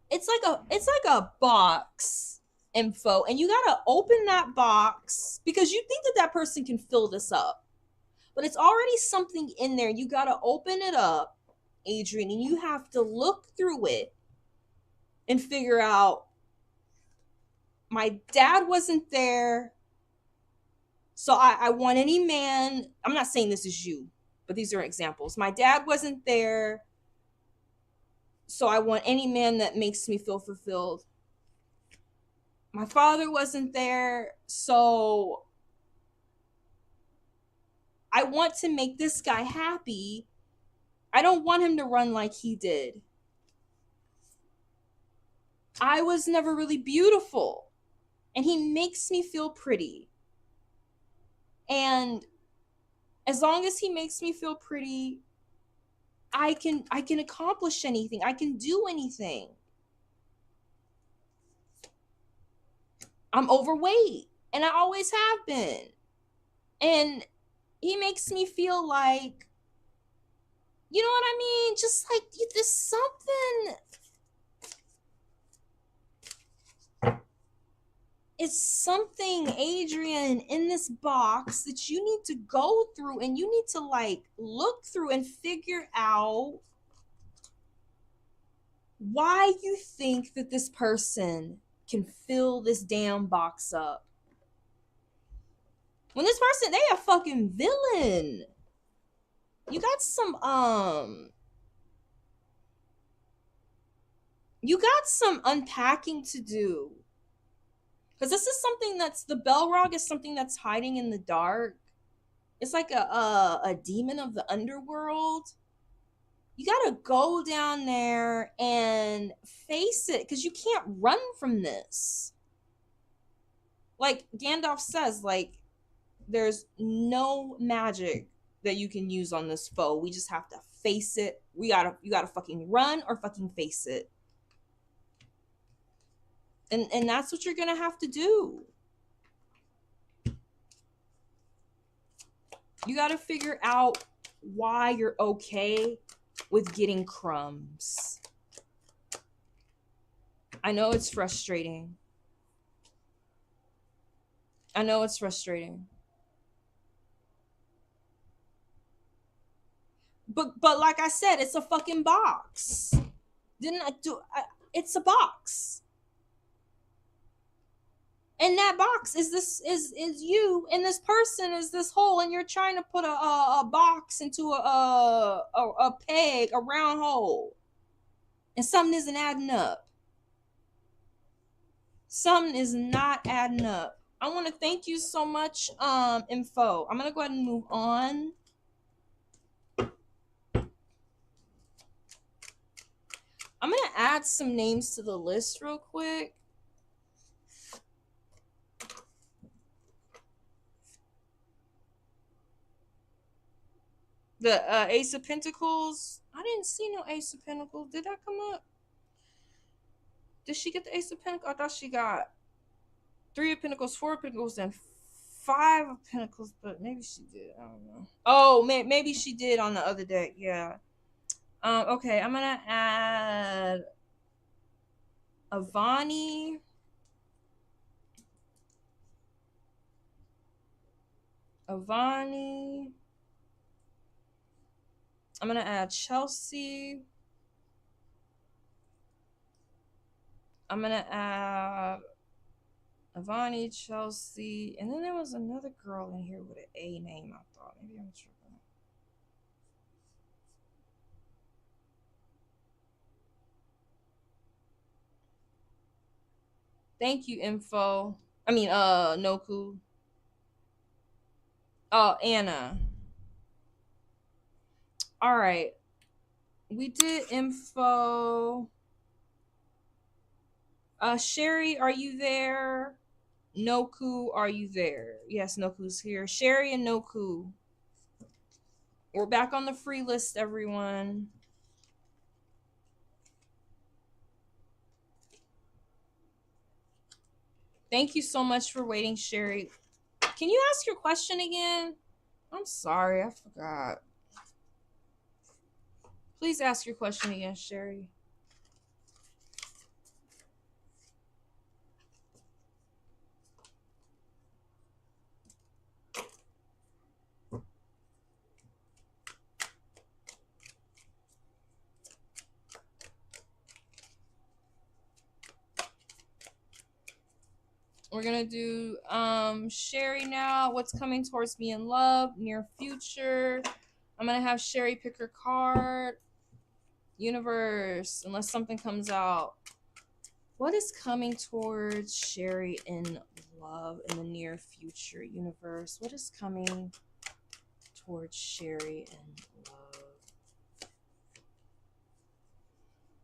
It's like a box, info, and you got to open that box because you think that person can fill this up, but it's already something in there. You got to open it up, Adrian, and you have to look through it and figure out, my dad wasn't there, so I want any man. I'm not saying this is you, but these are examples. My dad wasn't there, so I want any man that makes me feel fulfilled. My father wasn't there, so I want to make this guy happy. I don't want him to run like he did. I was never really beautiful, and he makes me feel pretty. And as long as he makes me feel pretty, I can accomplish anything. I can do anything. I'm overweight, and I always have been. And he makes me feel like, you know what I mean? Just like there's something. It's something, Adrian, in this box that you need to go through, and you need to like look through and figure out why you think that this person can fill this damn box up. When this person, they a fucking villain. You got some unpacking to do. Because this is something the Balrog is something that's hiding in the dark. It's like a demon of the underworld. You gotta go down there and face it, because you can't run from this. Like Gandalf says, like, there's no magic that you can use on this foe. We just have to face it. You gotta fucking run or fucking face it. And that's what you're gonna have to do. You gotta figure out why you're okay with getting crumbs. I know it's frustrating. But like I said, it's a fucking box. It's a box. And that box is you, and this person is this hole, and you're trying to put a box into a peg, a round hole, and something isn't adding up. Something is not adding up. I want to thank you so much, info. I'm gonna go ahead and move on. I'm gonna add some names to the list real quick. The Ace of Pentacles. I didn't see no Ace of Pentacles. Did that come up? Did she get the Ace of Pentacles? I thought she got 3 of Pentacles, 4 of Pentacles, and 5 of Pentacles, but maybe she did. I don't know. Oh, maybe she did on the other deck. Yeah. Okay, I'm gonna add Avani. I'm gonna add Chelsea. I'm gonna add Avani, Chelsea, and then there was another girl in here with an A name, I thought. Maybe I'm tripping. Thank you, info. I mean, Noku. Oh, Anna. All right. We did info. Sherry, are you there? Noku, are you there? Yes, Noku's here. Sherry and Noku. We're back on the free list, everyone. Thank you so much for waiting, Sherry. Can you ask your question again? I'm sorry, I forgot. Please ask your question again, Sherry. We're gonna do Sherry now. What's coming towards me in love, near future. I'm gonna have Sherry pick her card. Universe, unless something comes out. What is coming towards Sherry in love in the near future? Universe, what is coming towards Sherry in love?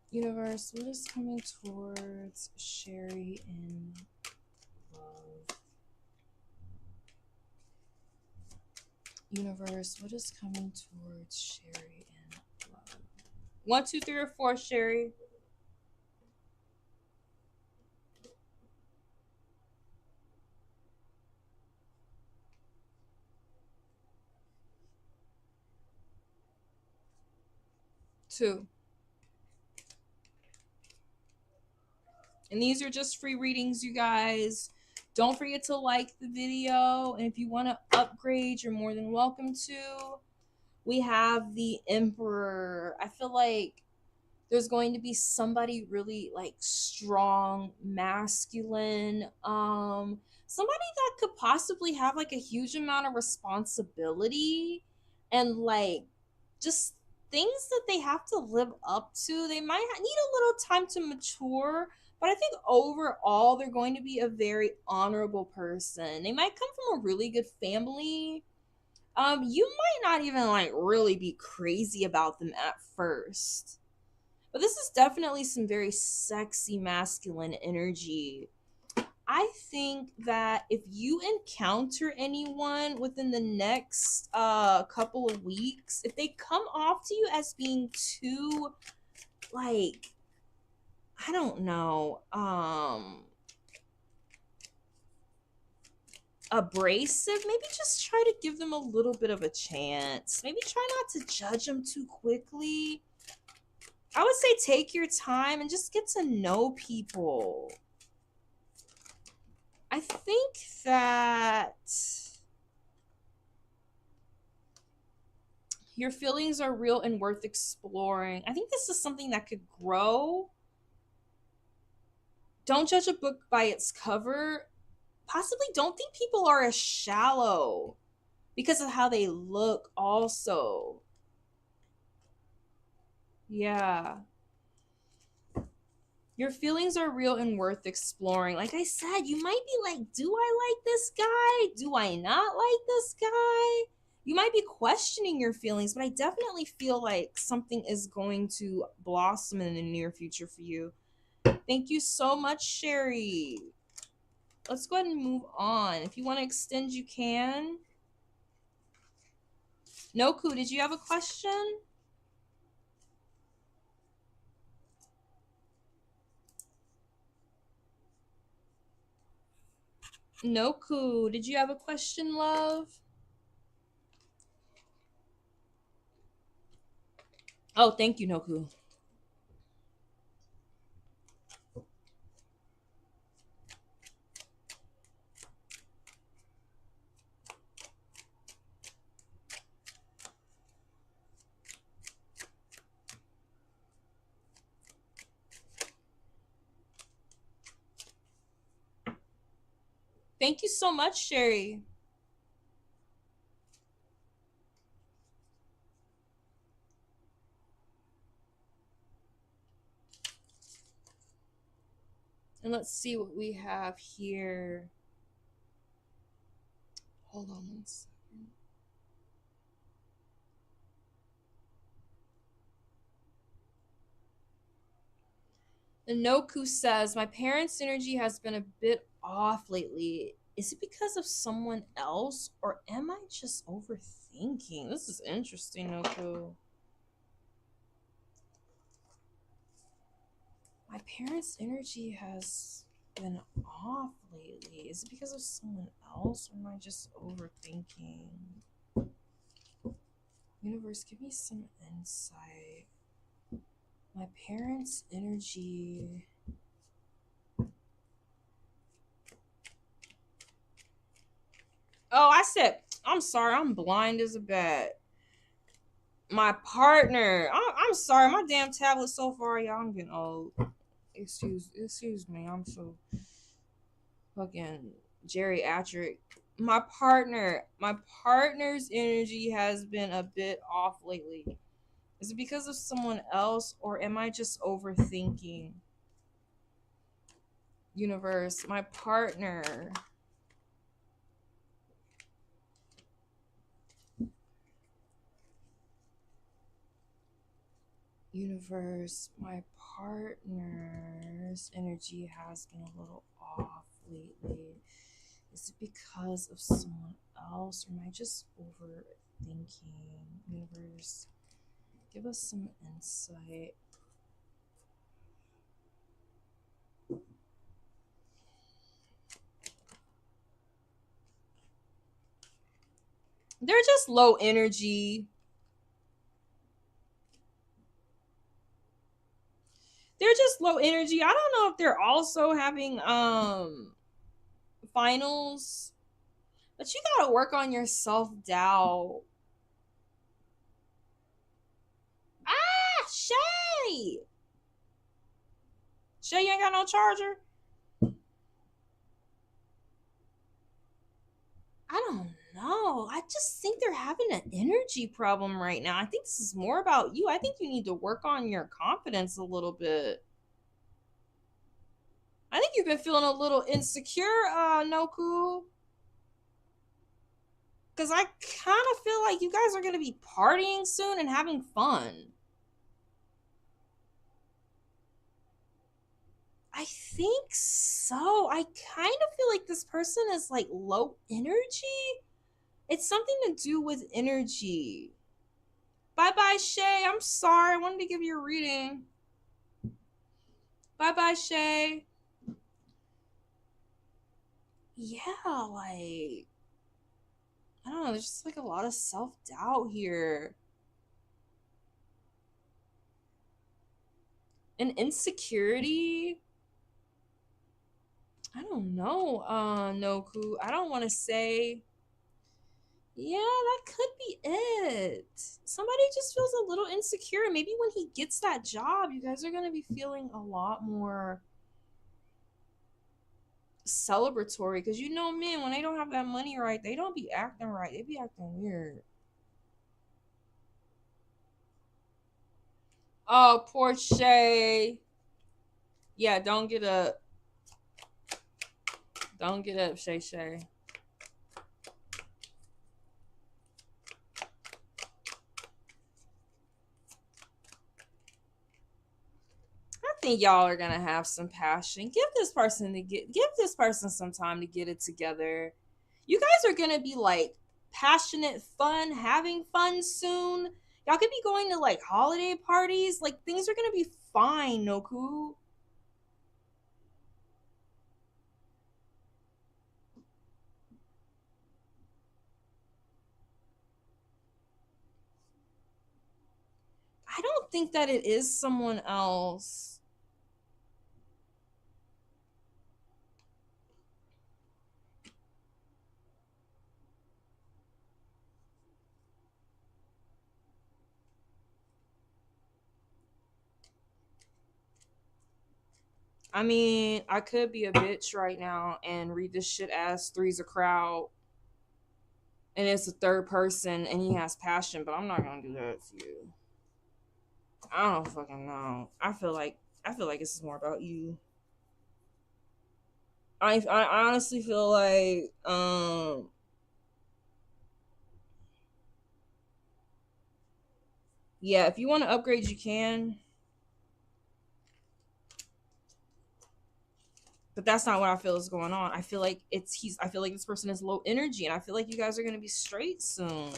Universe, what is coming towards Sherry in love? Universe, what is coming towards Sherry in love? 1, 2, 3, or 4, Sherry. Two. And these are just free readings, you guys. Don't forget to like the video. And if you want to upgrade, you're more than welcome to. We have the Emperor. I feel like there's going to be somebody really like strong, masculine, somebody that could possibly have like a huge amount of responsibility and like just things that they have to live up to. They might need a little time to mature, but I think overall they're going to be a very honorable person. They might come from a really good family. You might not even like really be crazy about them at first, but this is definitely some very sexy masculine energy. I think that if you encounter anyone within the next couple of weeks, if they come off to you as being too like, I don't know, abrasive, maybe just try to give them a little bit of a chance. Maybe try not to judge them too quickly. I would say take your time and just get to know people. I think that your feelings are real and worth exploring. I think this is something that could grow. Don't judge a book by its cover. Possibly don't think people are as shallow because of how they look, also. Yeah. Your feelings are real and worth exploring. Like I said, you might be like, do I like this guy? Do I not like this guy? You might be questioning your feelings, but I definitely feel like something is going to blossom in the near future for you. Thank you so much, Sherry. Let's go ahead and move on. If you want to extend, you can. Noku, did you have a question? Noku, did you have a question, love? Oh, thank you, Noku. Thank you so much, Sherry. And let's see what we have here. Hold on one second. Noku says, my parents' energy has been a bit off lately. Is it because of someone else, or am I just overthinking? This is interesting, Noku. My parents' energy has been off lately. Is it because of someone else, or am I just overthinking? Universe, give me some insight. My parents' energy. Oh, I said, I'm sorry, I'm blind as a bat. My partner. I'm sorry, my damn tablet's so far, y'all. I'm getting old. Excuse me. I'm so fucking geriatric. My partner's energy has been a bit off lately. Is it because of someone else, or am I just overthinking? Universe, my partner. Universe, my partner's energy has been a little off lately. Is it because of someone else, or am I just overthinking? Universe, give us some insight. They're just low energy. They're just low energy. I don't know if they're also having finals, but you gotta work on your self-doubt. Ah, Shay! Shay, you ain't got no charger? I don't know. I just think they're having an energy problem right now. I think this is more about you. I think you need to work on your confidence a little bit. I think you've been feeling a little insecure, Noku. Because I kind of feel like you guys are going to be partying soon and having fun. I think so. I kind of feel like this person is like low energy. It's something to do with energy. Bye bye, Shay. I'm sorry. I wanted to give you a reading. Bye bye, Shay. Yeah, like, I don't know. There's just like a lot of self doubt here. And insecurity. I don't know, Noku. I don't want to say. Yeah, that could be it. Somebody just feels a little insecure. Maybe when he gets that job, you guys are going to be feeling a lot more celebratory. Because you know, men, when they don't have that money right, they don't be acting right. They be acting weird. Oh, poor Shay. Yeah, don't get up. Don't get up, Shay Shay. I think y'all are gonna have some passion. Give this person some time to get it together. You guys are gonna be like passionate, fun, having fun soon. Y'all could be going to like holiday parties. Like things are gonna be fine, Noku. I don't think that it is someone else. I mean, I could be a bitch right now and read this shit as three's a crowd and it's a third person and he has passion, but I'm not gonna do that to you. I don't fucking know. I feel like this is more about you. I honestly feel like yeah, if you want to upgrade you can. But that's not what I feel is going on. I feel like I feel like this person is low energy, and I feel like you guys are gonna be straight soon.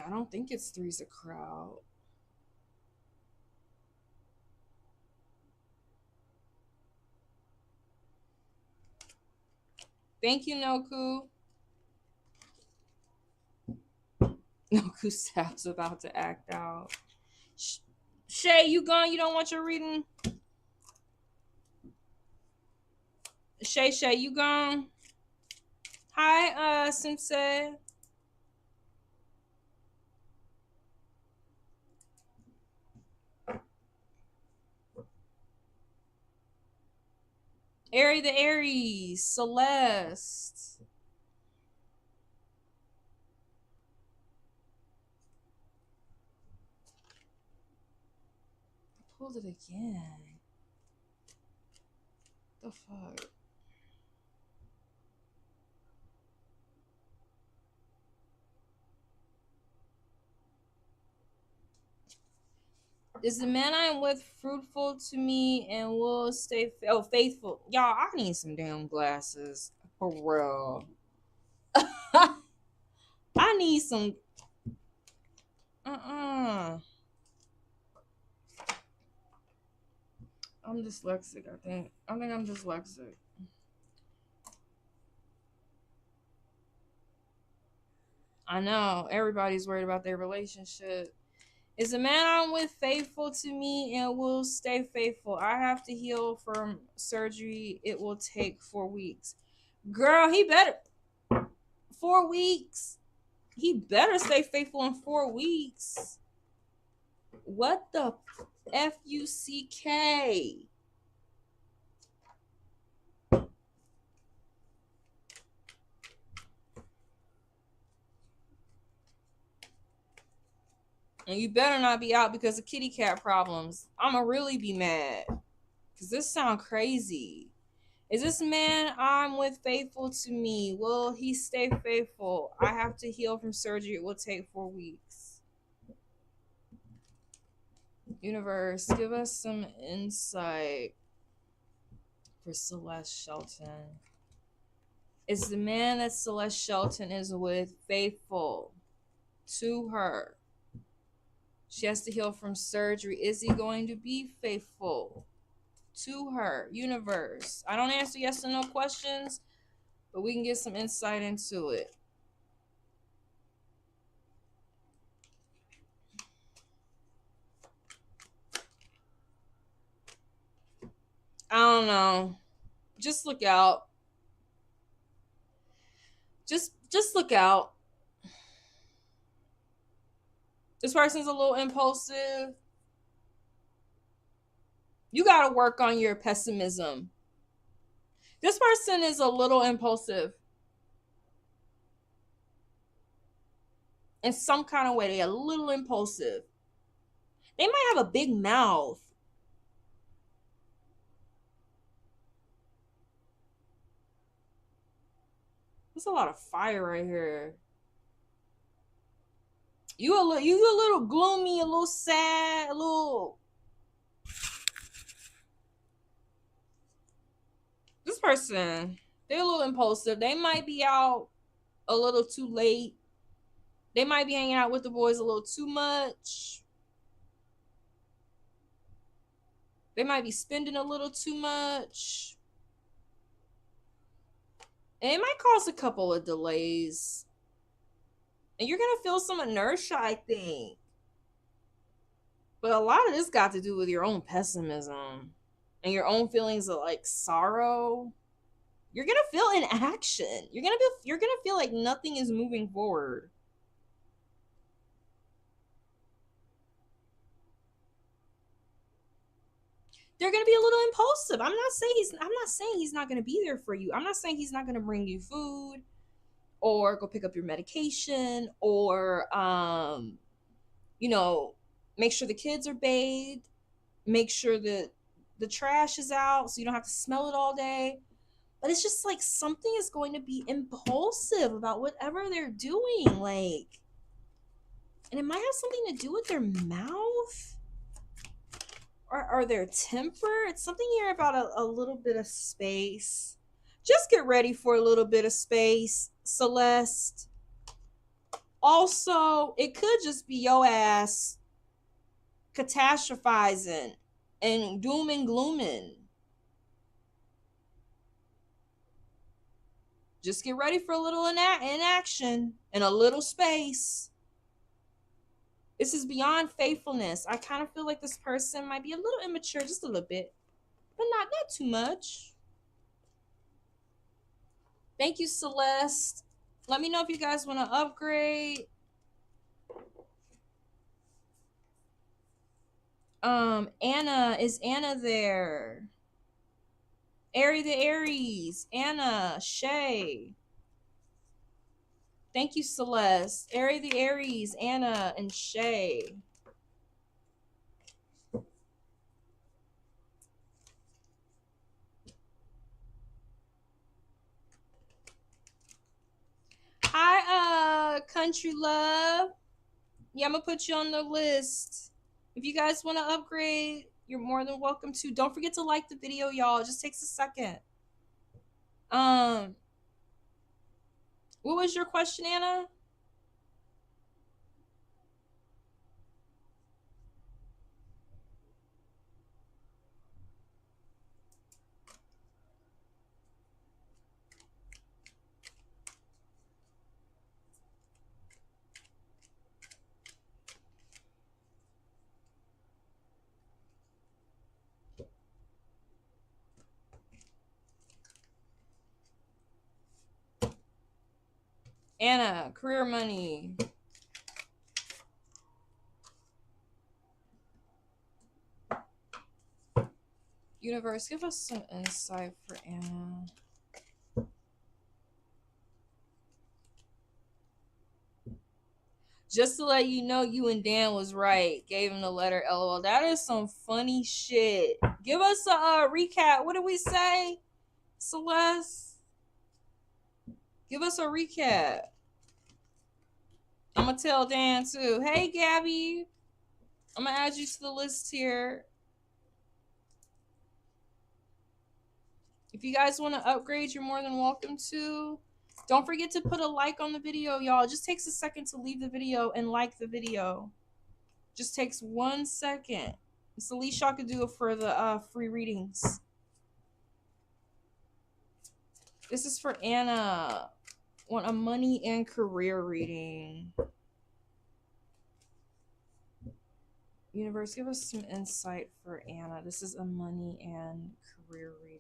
I don't think it's three's a crowd. Thank you, Noku. Noku staff's about to act out. Shay, you gone? You don't want your reading? Shay, you gone? Hi, Sensei. Airy the Aries, Celeste. I pulled it again. The fuck? Is the man I am with fruitful to me and will stay faithful? Y'all, I need some damn glasses. For real. I need some. I'm dyslexic, I think. I think I'm dyslexic. I know. Everybody's worried about their relationship. Is the man I'm with faithful to me and will stay faithful? I have to heal from surgery. It will take 4 weeks. Girl, he better. 4 weeks? He better stay faithful in 4 weeks. What the F-U-C-K? And you better not be out because of kitty cat problems. I'ma really be mad. Because this sounds crazy. Is this man I'm with faithful to me? Will he stay faithful? I have to heal from surgery. It will take 4 weeks. Universe, give us some insight for Celeste Shelton. Is the man that Celeste Shelton is with faithful to her? She has to heal from surgery. Is he going to be faithful to her? Universe. I don't answer yes or no questions, but we can get some insight into it. I don't know. Just look out. Just look out. This person's a little impulsive. You got to work on your pessimism. This person is a little impulsive. In some kind of way, they're a little impulsive. They might have a big mouth. There's a lot of fire right here. You a little gloomy, a little sad, a little. This person, they're a little impulsive. They might be out a little too late. They might be hanging out with the boys a little too much. They might be spending a little too much. And it might cause a couple of delays. And you're going to feel some inertia, I think. But a lot of this got to do with your own pessimism and your own feelings of like sorrow. You're going to feel inaction. You're going to feel like nothing is moving forward. They're going to be a little impulsive. I'm not saying he's not going to be there for you. I'm not saying he's not going to bring you food or go pick up your medication or make sure the kids are bathed, make sure that the trash is out so you don't have to smell it all day. But it's just like something is going to be impulsive about whatever they're doing. Like, and it might have something to do with their mouth or their temper. It's something here about a little bit of space. Just get ready for a little bit of space, Celeste. Also, it could just be your ass catastrophizing and doom and glooming. Just get ready for a little inaction and a little space. This is beyond faithfulness. I kind of feel like this person might be a little immature, just a little bit, but not too much. Thank you, Celeste. Let me know if you guys want to upgrade. Anna, is Anna there? Ari the Aries, Anna, Shay. Thank you, Celeste. Ari the Aries, Anna, and Shay. Hi, Country Love. Yeah, I'm gonna put you on the list. If you guys want to upgrade, you're more than welcome to. Don't forget to like the video, y'all. It just takes a second. What was your question, Anna? Anna, career money. Universe, give us some insight for Anna. Just to let you know, you and Dan was right. Gave him the letter LOL. That is some funny shit. Give us a recap. What did we say, Celeste? Give us a recap. I'm going to tell Dan too. Hey, Gabby. I'm going to add you to the list here. If you guys want to upgrade, you're more than welcome to. Don't forget to put a like on the video, y'all. It just takes a second to leave the video and like the video. Just takes 1 second. It's the least y'all could do it for the free readings. This is for Anna. Want a money and career reading. Universe, give us some insight for Anna. This is a money and career reading.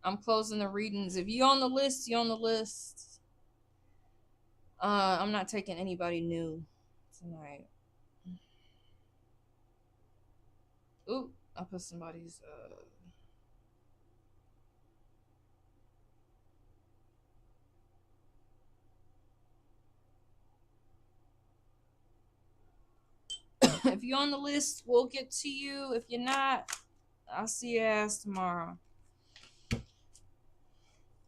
I'm closing the readings. If you're on the list, you're on the list. I'm not taking anybody new tonight. Ooh, I put somebody's if you're on the list, we'll get to you. If you're not, I'll see your ass tomorrow.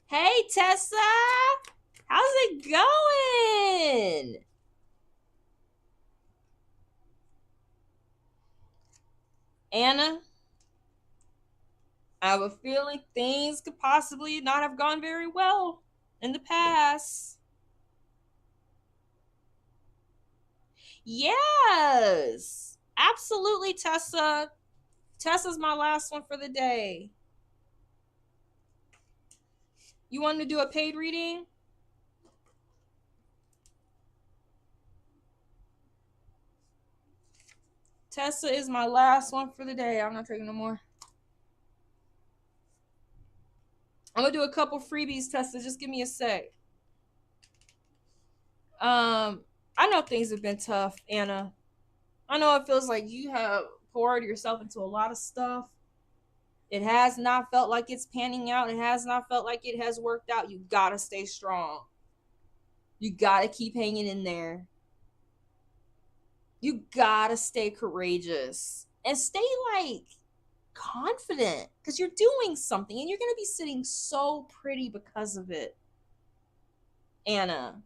Hey, Tessa! How's it going? Anna, I have a feeling things could possibly not have gone very well in the past. Yes, absolutely, Tessa. Tessa's my last one for the day. You want to do a paid reading? Tessa is my last one for the day. I'm not taking no more. I'm gonna do a couple freebies, Tessa. Just give me a sec. I know things have been tough, Anna. I know it feels like you have poured yourself into a lot of stuff. It has not felt like it's panning out. It has not felt like it has worked out. You gotta stay strong. You gotta keep hanging in there. You gotta stay courageous and stay like confident because you're doing something and you're gonna be sitting so pretty because of it, Anna.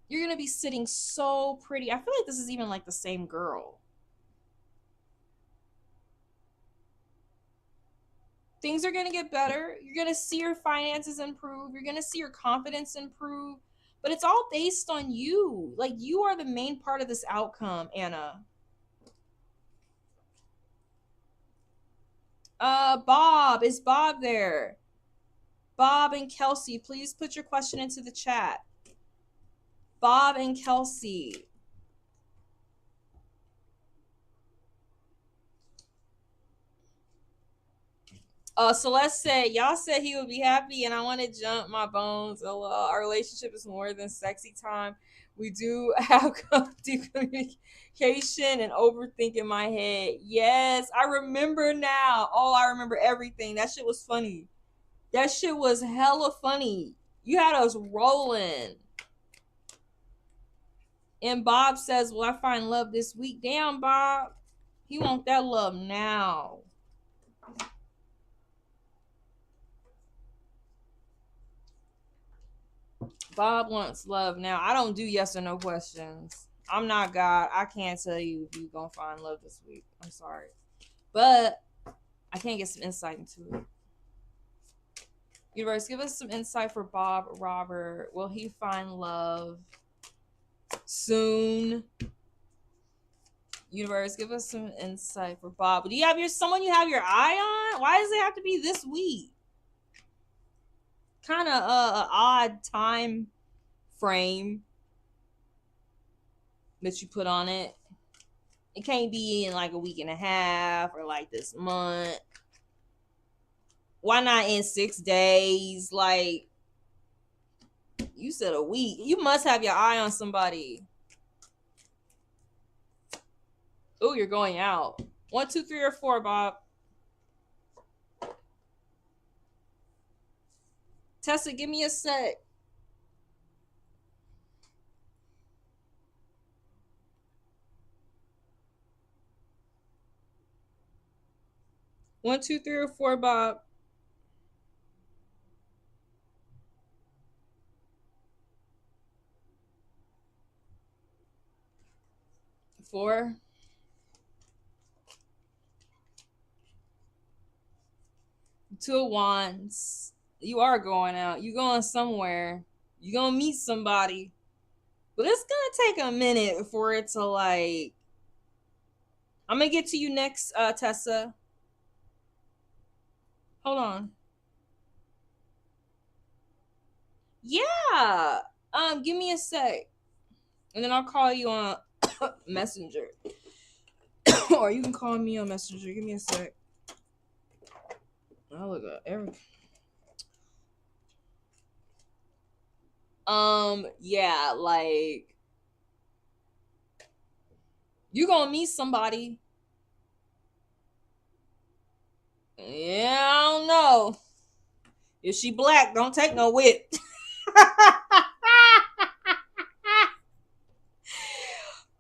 You're gonna be sitting so pretty. I feel like this is even like the same girl. Things are going to get better. You're going to see your finances improve. You're going to see your confidence improve. But it's all based on you. Like, you are the main part of this outcome, Anna. Bob. Is Bob there? Bob and Kelsey, please put your question into the chat. Bob and Kelsey. Celeste said, y'all said he would be happy and I want to jump my bones. Our relationship is more than sexy time. We do have deep communication and overthink in my head. Yes, I remember now. Oh, I remember everything. That shit was funny. That shit was hella funny. You had us rolling. And Bob says, will I find love this week? Damn, Bob. He want that love now. Bob wants love now. I don't do yes or no questions. I'm not God. I can't tell you if you're going to find love this week. I'm sorry. But I can get some insight into it. Universe, give us some insight for Bob Robert. Will he find love soon? Universe, give us some insight for Bob. Do you have someone you have your eye on? Why does it have to be this week? Kind of an odd time frame that you put on it. It can't be in like a week and a half or like this month. Why not in 6 days? Like, you said a week. You must have your eye on somebody. Oh, you're going out. 1, 2, 3, or 4, Bob. Tessa, give me a sec. One, 2, 3, or 4, Bob. 4. Two of Wands. You are going out. You going somewhere. You gonna meet somebody. But it's gonna take a minute for it to like. I'm gonna get to you next, Tessa. Hold on. Yeah. Give me a sec. And then I'll call you on Messenger. Or you can call me on Messenger. Give me a sec. I'll look up everything. Yeah, like you gonna meet somebody. Yeah, I don't know. If she black, don't take no whip.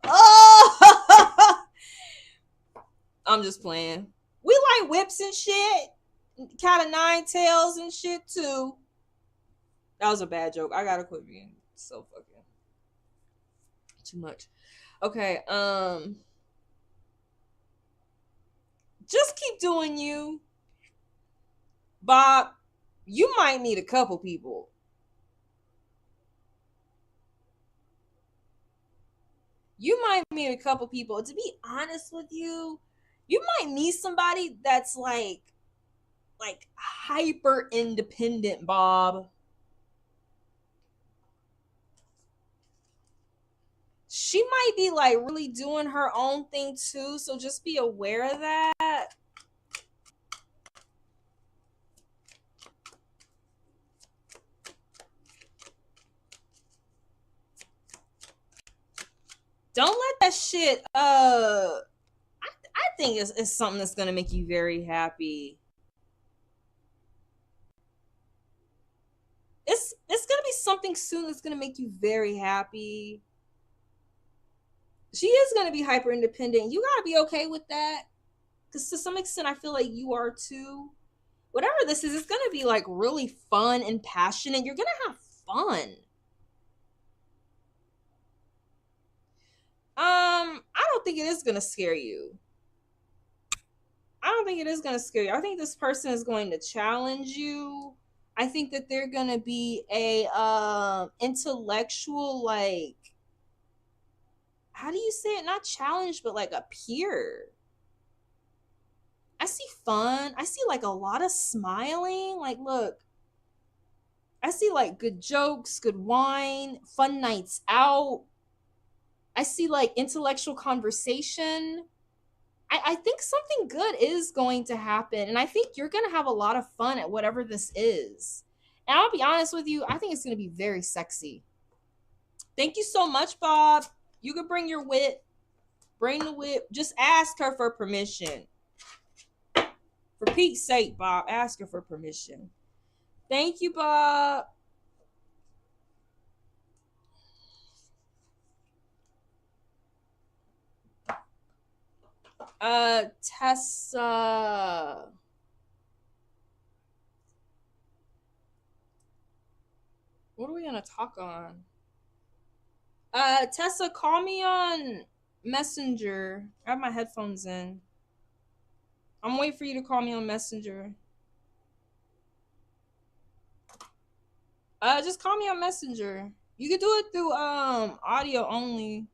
Oh, I'm just playing. We like whips and shit. Kind of 9 tails and shit too. That was a bad joke. I gotta quit being so fucking too much. Okay, just keep doing you. Bob, you might meet a couple people. You might meet a couple people. To be honest with you, you might meet somebody that's like hyper independent, Bob. She might be like really doing her own thing too, so just be aware of that. Don't let that shit I think it's something that's going to make you very happy. It's going to be something soon that's going to make you very happy. She is going to be hyper independent. You got to be okay with that. Because to some extent, I feel like you are too. Whatever this is, it's going to be like really fun and passionate. You're going to have fun. I don't think it is going to scare you. I don't think it is going to scare you. I think this person is going to challenge you. I think that they're going to be a intellectual, like, how do you say it? Not challenge, but like a peer. I see fun. I see like a lot of smiling. Like, look, I see like good jokes, good wine, fun nights out. I see like intellectual conversation. I think something good is going to happen. And I think you're going to have a lot of fun at whatever this is. And I'll be honest with you, I think it's going to be very sexy. Thank you so much, Bob. You could bring your wit. Bring the wit. Just ask her for permission. For Pete's sake, Bob, ask her for permission. Thank you, Bob. Tessa. What are we gonna talk on? Tessa, call me on Messenger. I have my headphones in. I'm waiting for you to call me on Messenger. Just call me on Messenger. You can do it through audio only.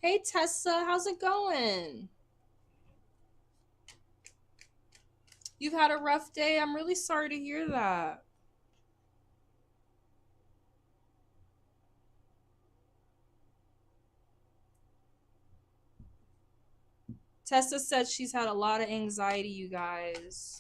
Hey Tessa, how's it going? You've had a rough day? I'm really sorry to hear that. Tessa said she's had a lot of anxiety, you guys.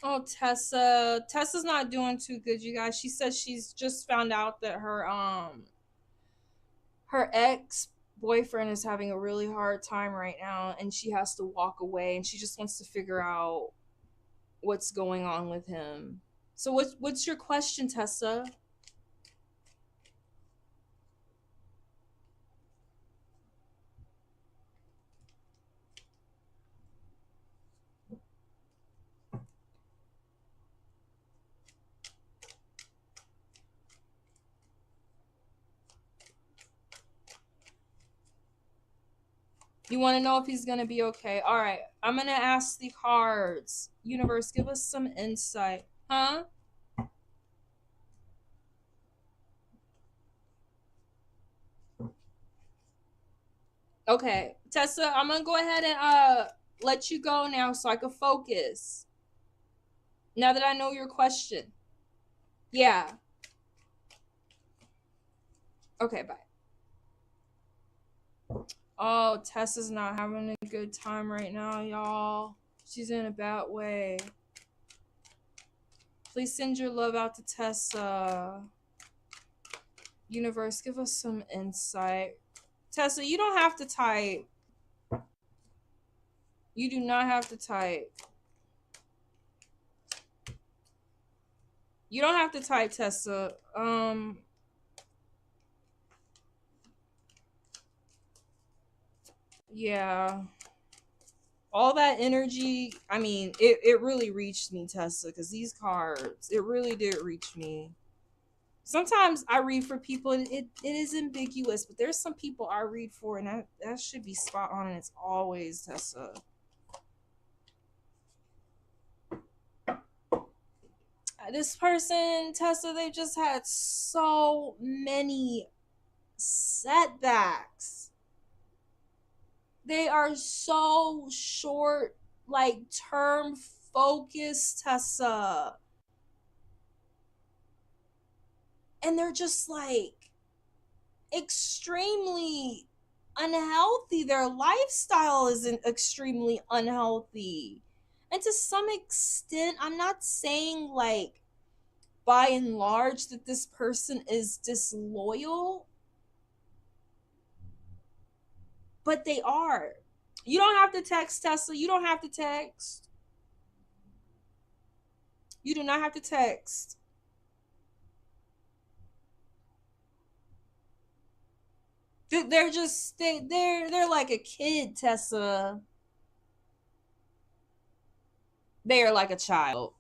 Oh, Tessa. Tessa's not doing too good, you guys. She says she's just found out that her ex boyfriend is having a really hard time right now and she has to walk away and she just wants to figure out what's going on with him. So what's your question, Tessa? You want to know if he's going to be okay? All right, I'm going to ask the cards. Universe, give us some insight. Huh? Okay, Tessa, I'm going to go ahead and let you go now so I can focus. Now that I know your question. Yeah. Okay, bye. Oh, Tessa's not having a good time right now, y'all. She's in a bad way. Please send your love out to Tessa. Universe, give us some insight. Tessa, you don't have to type. You do not have to type. You don't have to type, Tessa. Yeah. All that energy, I mean, it really reached me, Tessa, because these cards, it really did reach me. Sometimes I read for people and it is ambiguous, but there's some people I read for and that should be spot on, and it's always Tessa. This person, Tessa, they just had so many setbacks. They are so short, like term focused, Tessa. And they're just like extremely unhealthy. Their lifestyle isn't extremely unhealthy. And to some extent, I'm not saying like by and large that this person is disloyal, but they are. You don't have to text, Tesla. You don't have to text. You do not have to text. They're just they're like a kid, Tessa. They are like a child.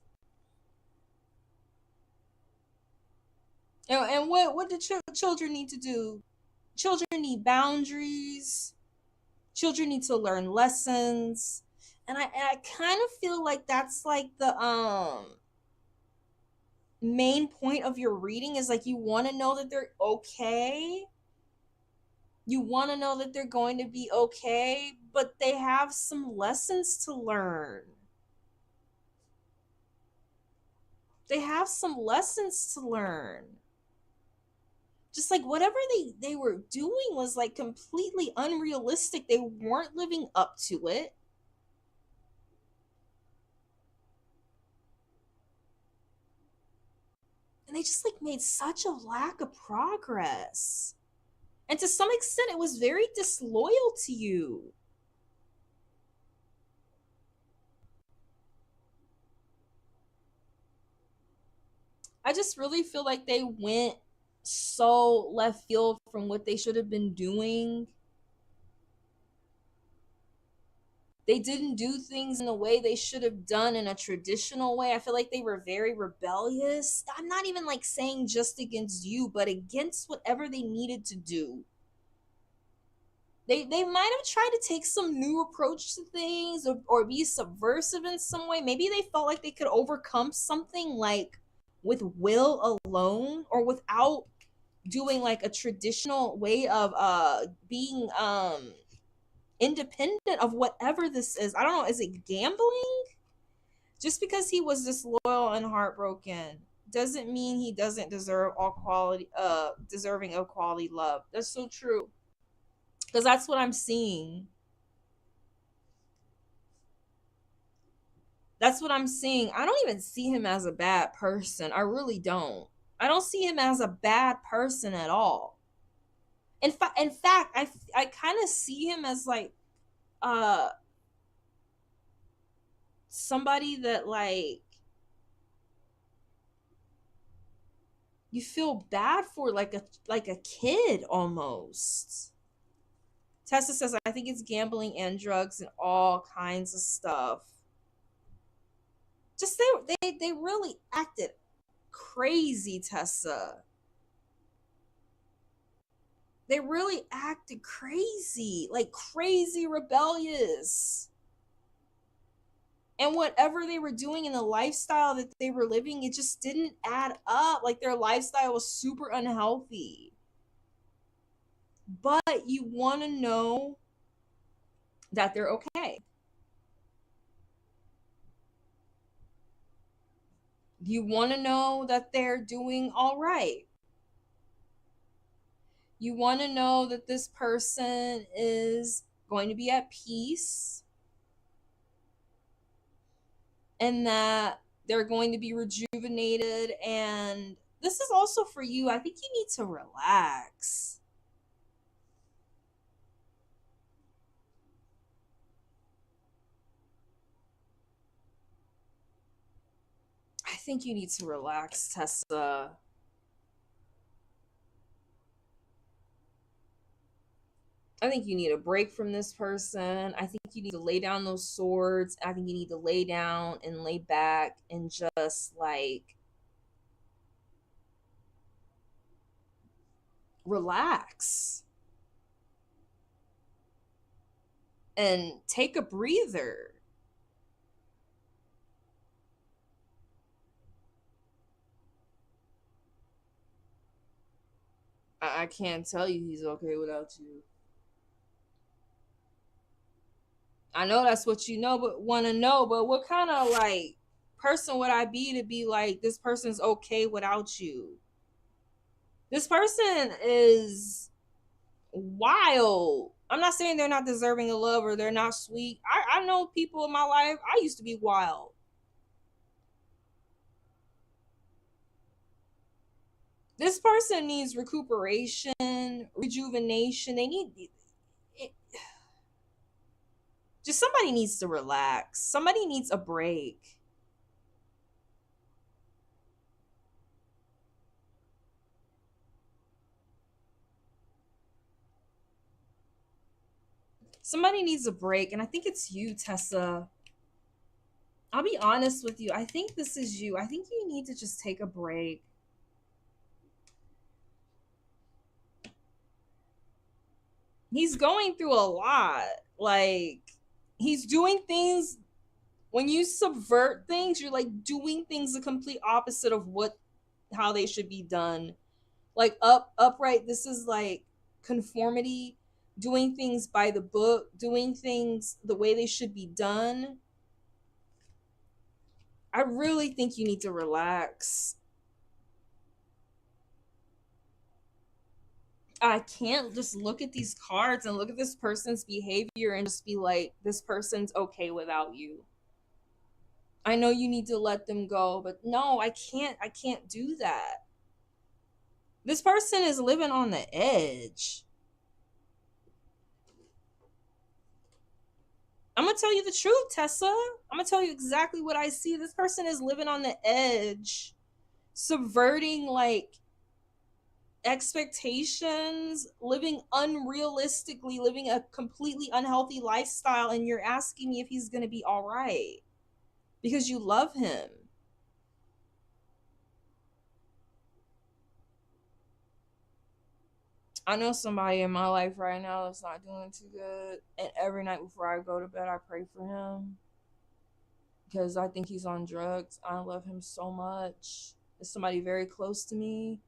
And what do children need to do? Children need boundaries. Children need to learn lessons. And I kind of feel like that's like the main point of your reading is like you want to know that they're okay. You want to know that they're going to be okay, but they have some lessons to learn. They have some lessons to learn. Just like whatever they were doing was like completely unrealistic. They weren't living up to it. And they just like made such a lack of progress. And to some extent it was very disloyal to you. I just really feel like they went so left field from what they should have been doing. They didn't do things in the way they should have done in a traditional way. I feel like they were very rebellious. I'm not even like saying just against you, but against whatever they needed to do. They might have tried to take some new approach to things, or be subversive in some way. Maybe they felt like they could overcome something like with will alone, or without doing like a traditional way of being independent of whatever this is. I don't know, is it gambling? Just because he was disloyal and heartbroken doesn't mean he doesn't deserve all quality deserving of quality love. That's so true. Because that's what I'm seeing. That's what I'm seeing. I don't even see him as a bad person. I really don't. I don't see him as a bad person at all. In fact, I kind of see him as like uh somebody that like you feel bad for, like a kid almost. Tessa says I think it's gambling and drugs and all kinds of stuff. Just they really acted crazy, Tessa. They really acted crazy, like crazy rebellious. And whatever they were doing in the lifestyle that they were living, it just didn't add up. Like their lifestyle was super unhealthy. But you want to know that they're okay. You want to know that they're doing all right. You want to know that this person is going to be at peace and that they're going to be rejuvenated. And this is also for you. I think you need to relax. I think you need to relax, Tessa. I think you need a break from this person. I think you need to lay down those swords. I think you need to lay down and lay back and just like relax and take a breather. I can't tell you he's okay without you. I know that's what you know, but want to know. But what kind of like person would I be to be like, this person's okay without you? This person is wild. I'm not saying they're not deserving of love or they're not sweet. I know people in my life, I used to be wild. This person needs recuperation, rejuvenation. They need it, just somebody needs to relax. Somebody needs a break. Somebody needs a break, and I think it's you, Tessa. I'll be honest with you. I think this is you. I think you need to just take a break. He's going through a lot. Like, he's doing things. When you subvert things, you're like doing things the complete opposite of how they should be done. Like upright, this is like conformity, doing things by the book, doing things the way they should be done. I really think you need to relax. I can't just look at these cards and look at this person's behavior and just be like, this person's okay without you. I know you need to let them go, but no, I can't do that. This person is living on the edge. I'm gonna tell you the truth, Tessa. I'm gonna tell you exactly what I see. This person is living on the edge, subverting like expectations, living unrealistically, living a completely unhealthy lifestyle, and you're asking me if he's gonna be all right because you love him. I know somebody in my life right now that's not doing too good, and every night before I go to bed, I pray for him because I think he's on drugs. I love him so much. It's somebody very close to me.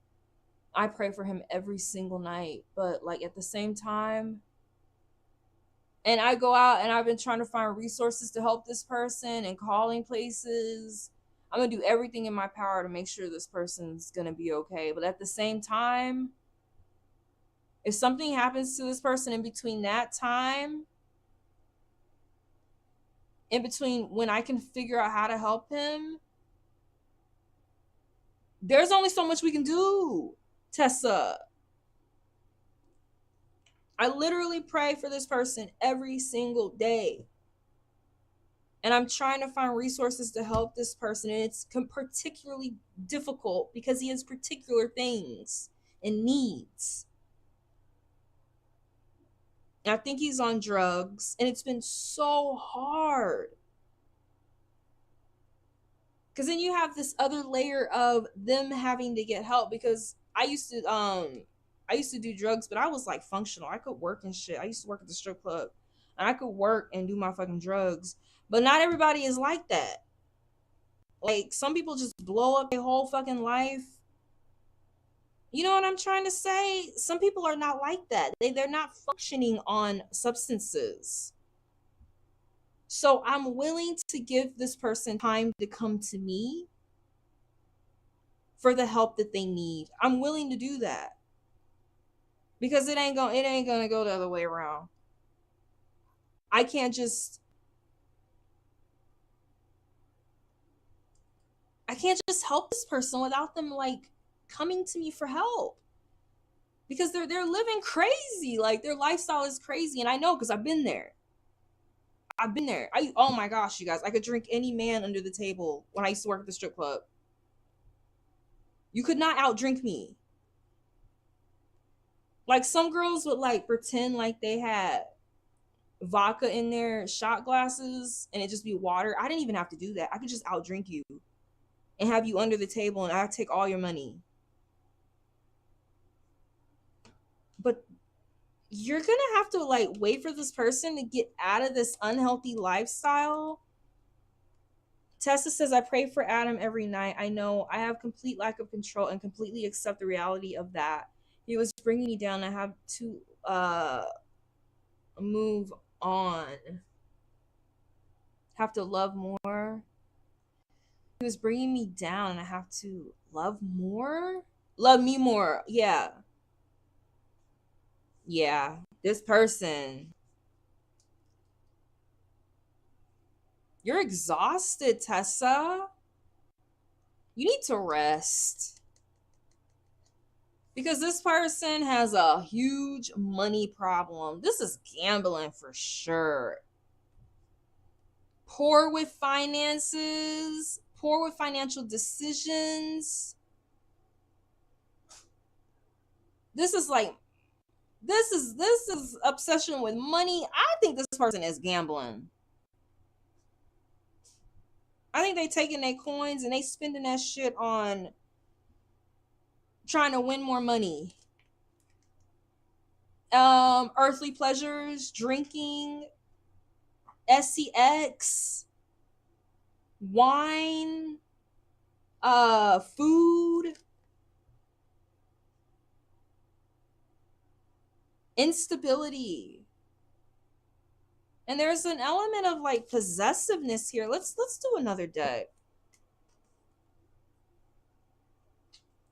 I pray for him every single night, but like at the same time, and I go out and I've been trying to find resources to help this person and calling places. I'm gonna do everything in my power to make sure this person's gonna be okay. But at the same time, if something happens to this person in between that time, in between when I can figure out how to help him, there's only so much we can do, Tessa. I literally pray for this person every single day. And I'm trying to find resources to help this person. And it's particularly difficult because he has particular things and needs. And I think he's on drugs. And it's been so hard. Because then you have this other layer of them having to get help. Because I used to do drugs, but I was like functional. I could work and shit. I used to work at the strip club. And I could work and do my fucking drugs. But not everybody is like that. Like, some people just blow up their whole fucking life. You know what I'm trying to say? Some people are not like that. They're not functioning on substances. So I'm willing to give this person time to come to me for the help that they need. I'm willing to do that. Because it ain't gonna go the other way around. I can't just help this person without them like coming to me for help. Because they're living crazy. Like, their lifestyle is crazy, and I know because I've been there. Oh my gosh, you guys, I could drink any man under the table when I used to work at the strip club. You could not outdrink me. Like some girls would like pretend like they had vodka in their shot glasses and it just be water. I didn't even have to do that. I could just outdrink you and have you under the table and I take all your money. But you're gonna have to like wait for this person to get out of this unhealthy lifestyle. Tessa says, I pray for Adam every night. I know I have complete lack of control and completely accept the reality of that. He was bringing me down. I have to move on. Have to love more. He was bringing me down and I have to love more. Love me more. Yeah. Yeah. This person. You're exhausted, Tessa. You need to rest. Because this person has a huge money problem. This is gambling for sure. Poor with finances, poor with financial decisions. This is obsession with money. I think this person is gambling. I think they taking their coins and they spending that shit on trying to win more money. Earthly pleasures, drinking, sex, wine, food, instability. And there's an element of like possessiveness here. Let's do another deck.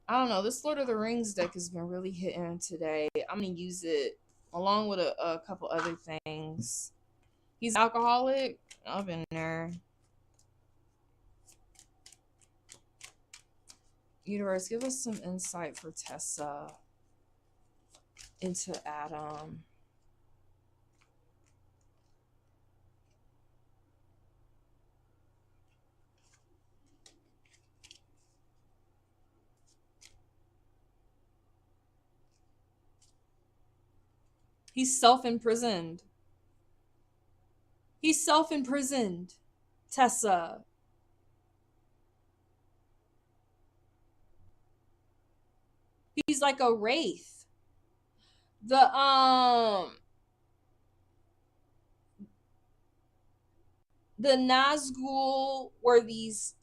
I don't know. This Lord of the Rings deck has been really hitting today. I'm gonna use it along with a couple other things. He's alcoholic. I've been there. Universe, give us some insight for Tessa into Adam. He's self-imprisoned. He's self-imprisoned, Tessa. He's like a wraith. The Nazgul were these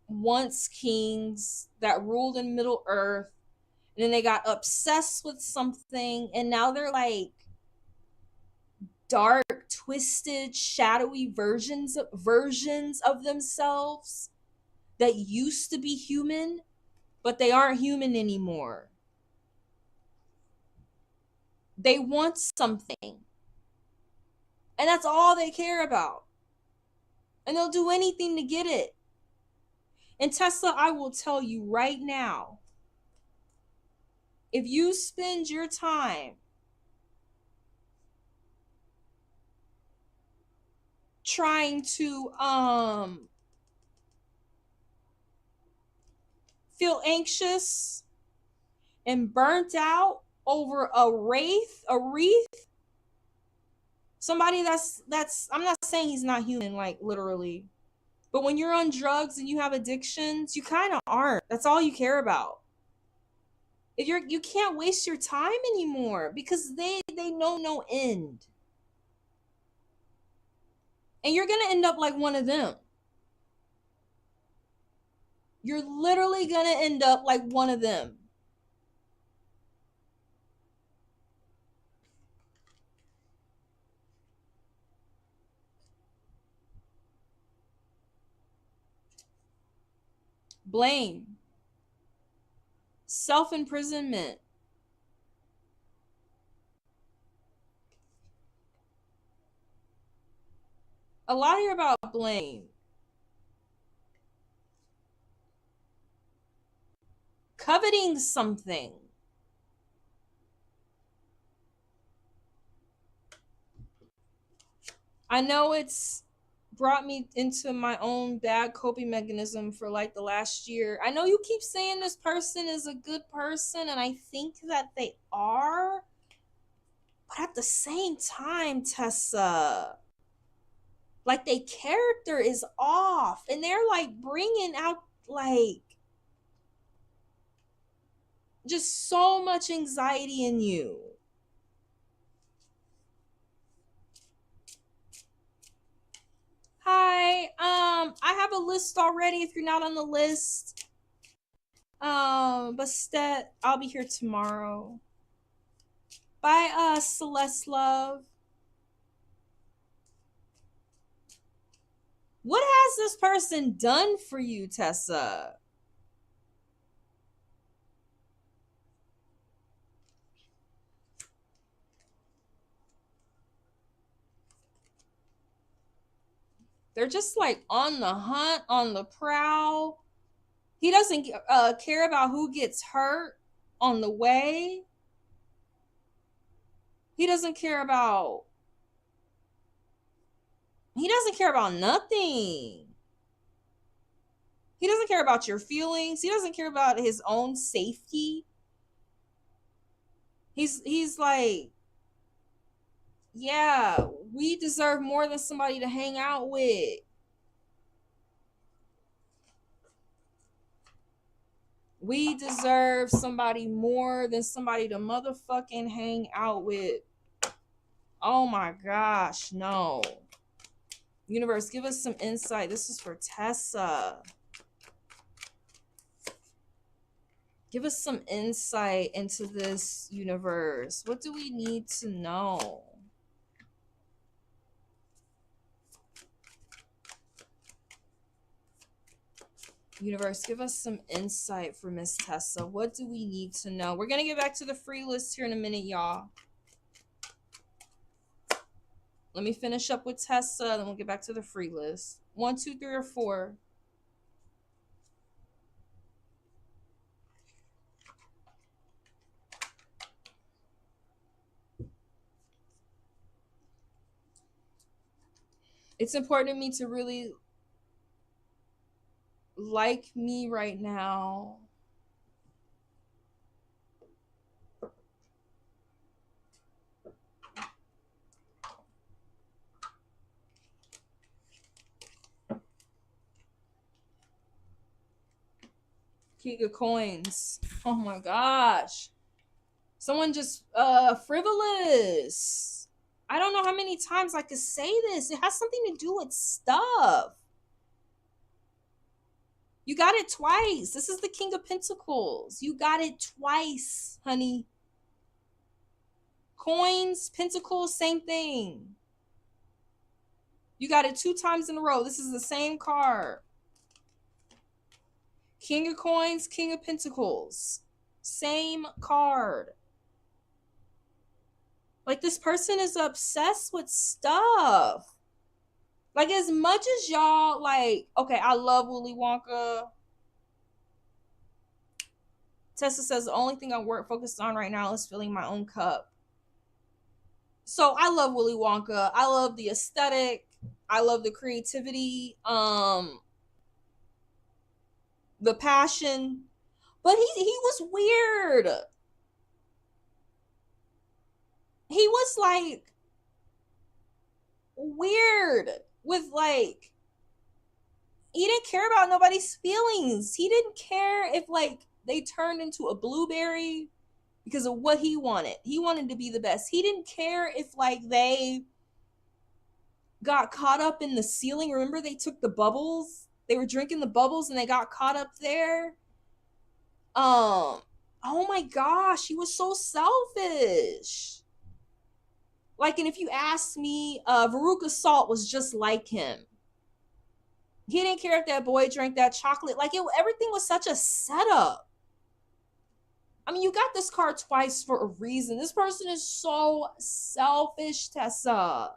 once kings that ruled in Middle Earth, and then they got obsessed with something, and now they're like dark, twisted, shadowy versions of themselves that used to be human, but they aren't human anymore. They want something, and that's all they care about, and they'll do anything to get it. And Tesla, I will tell you right now, if you spend your time trying to feel anxious and burnt out over a wraith, somebody that's I'm not saying he's not human, like literally, but when you're on drugs and you have addictions, you kind of aren't. That's all you care about. If you can't waste your time anymore because they know no end. And you're going to end up like one of them. You're literally going to end up like one of them. Blame. Self-imprisonment. A lot here about blame. Coveting something. I know it's brought me into my own bad coping mechanism for like the last year. I know you keep saying this person is a good person, and I think that they are. But at the same time, Tessa, like their character is off, and they're like bringing out like just so much anxiety in you. Hi, I have a list already if you're not on the list. Bastet, I'll be here tomorrow. Bye, Celeste Love. What has this person done for you, Tessa? They're just like on the hunt, on the prowl. He doesn't care about who gets hurt on the way. He doesn't care about nothing. He doesn't care about your feelings. He doesn't care about his own safety. He's like, yeah, we deserve more than somebody to hang out with. We deserve somebody more than somebody to motherfucking hang out with. Oh my gosh, no. Universe, give us some insight. This is for Tessa. Give us some insight into this, universe. What do we need to know? Universe, give us some insight for Miss Tessa. What do we need to know? We're going to get back to the free list here in a minute, y'all. Let me finish up with Tessa, then we'll get back to the free list. 1, 2, 3, or 4. It's important to me to really like me right now. King of Coins. Oh my gosh. Someone just frivolous. I don't know how many times I could say this. It has something to do with stuff. You got it twice. This is the King of Pentacles. You got it twice, honey. Coins, Pentacles, same thing. You got it 2 times in a row. This is the same card. King of Coins, King of Pentacles. Same card. Like, this person is obsessed with stuff. Like, as much as y'all, like, okay, I love Willy Wonka. Tessa says, the only thing I'm focused on right now is filling my own cup. So, I love Willy Wonka. I love the aesthetic. I love the creativity. The passion. But he was weird. He was, like, weird with, like, he didn't care about nobody's feelings. He didn't care if, like, they turned into a blueberry because of what he wanted. He wanted to be the best. He didn't care if, like, they got caught up in the ceiling. Remember, they took the bubbles? They were drinking the bubbles and they got caught up there. Oh my gosh, he was so selfish. Like, and if you ask me, Veruca Salt was just like him. He didn't care if that boy drank that chocolate. Like, everything was such a setup. I mean, you got this card twice for a reason. This person is so selfish, Tessa.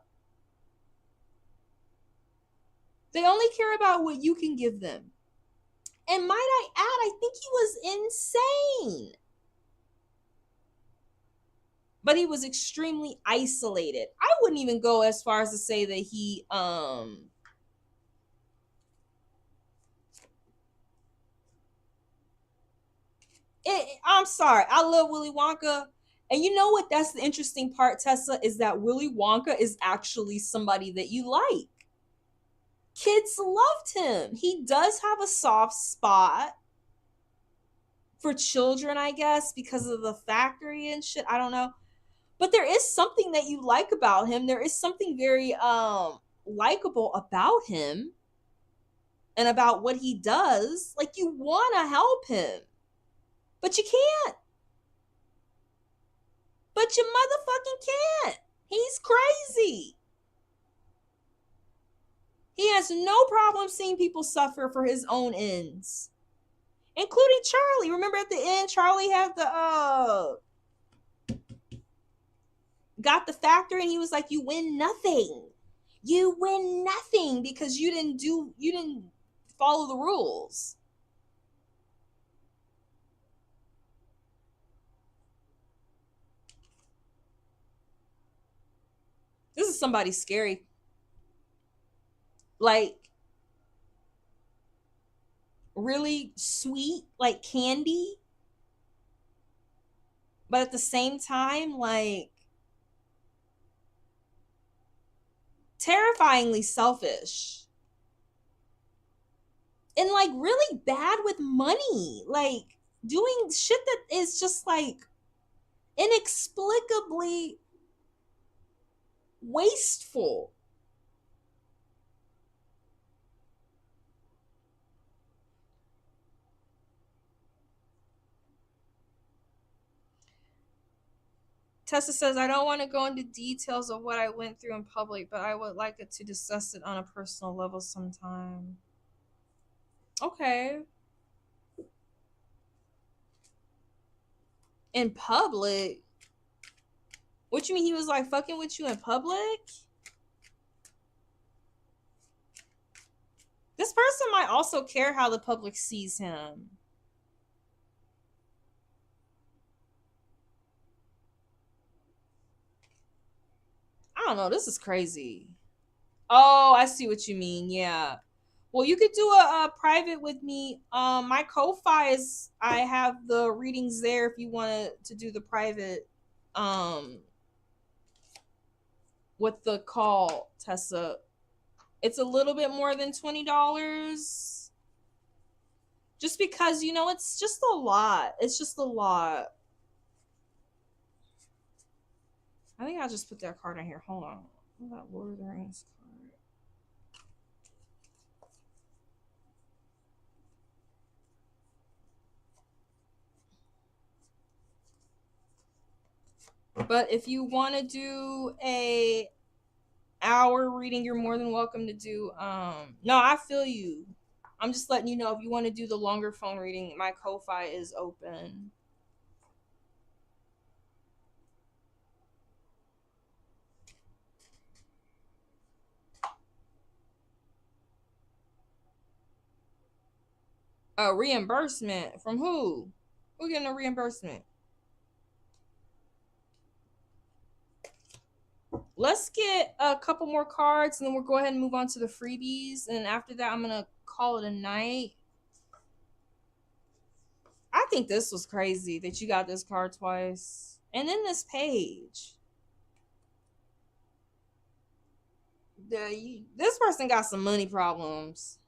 They only care about what you can give them. And might I add, I think he was insane. But he was extremely isolated. I wouldn't even go as far as to say that he I'm sorry. I love Willy Wonka. And you know what? That's the interesting part, Tessa, is that Willy Wonka is actually somebody that you like. Kids loved him. He does have a soft spot for children, I guess, because of the factory and shit. I don't know. But there is something that you like about him. There is something very likable about him and about what he does. Like, you want to help him, but you can't. But you motherfucking can't. He's crazy. He has no problem seeing people suffer for his own ends, including Charlie. Remember at the end, Charlie had the got the factory, and he was like, "You win nothing. You win nothing because you didn't follow the rules." This is somebody scary. Like, really sweet, like candy, but at the same time, like, terrifyingly selfish. And like really bad with money. Like, doing shit that is just like inexplicably wasteful. Tessa says, I don't want to go into details of what I went through in public, but I would like it to discuss it on a personal level sometime. Okay. In public? What you mean he was like fucking with you in public? This person might also care how the public sees him. I don't know. This is crazy. Oh, I see what you mean. Yeah. Well, you could do a private with me. My Ko-fi is, I have the readings there if you wanted to do the private. With the call, Tessa, it's a little bit more than $20. Just because, it's just a lot. It's just a lot. I think I'll just put that card in here. Hold on. What about Lord of the Rings card? But if you want to do a hour reading, you're more than welcome to do. No, I feel you. I'm just letting you know, if you want to do the longer phone reading, my Ko-fi is open. A reimbursement from who? Who getting a reimbursement? Let's get a couple more cards and then we'll go ahead and move on to the freebies. And after that, I'm gonna call it a night. I think this was crazy that you got this card twice. And then this page. This person got some money problems.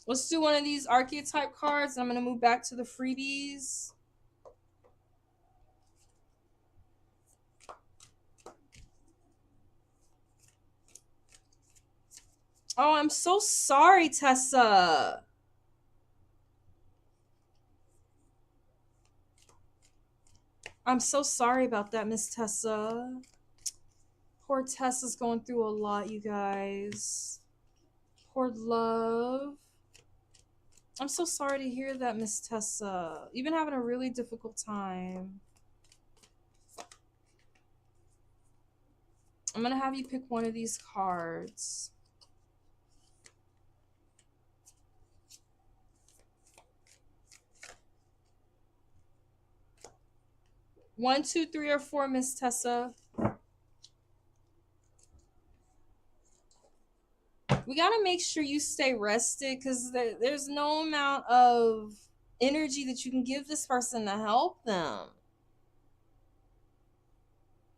Let's do one of these archetype cards. I'm going to move back to the freebies. Oh, I'm so sorry, Tessa. I'm so sorry about that, Miss Tessa. Poor Tessa's going through a lot, you guys. Poor love. I'm so sorry to hear that, Miss Tessa. You've been having a really difficult time. I'm going to have you pick one of these cards. 1, 2, 3, or 4, Miss Tessa. We got to make sure you stay rested because there's no amount of energy that you can give this person to help them.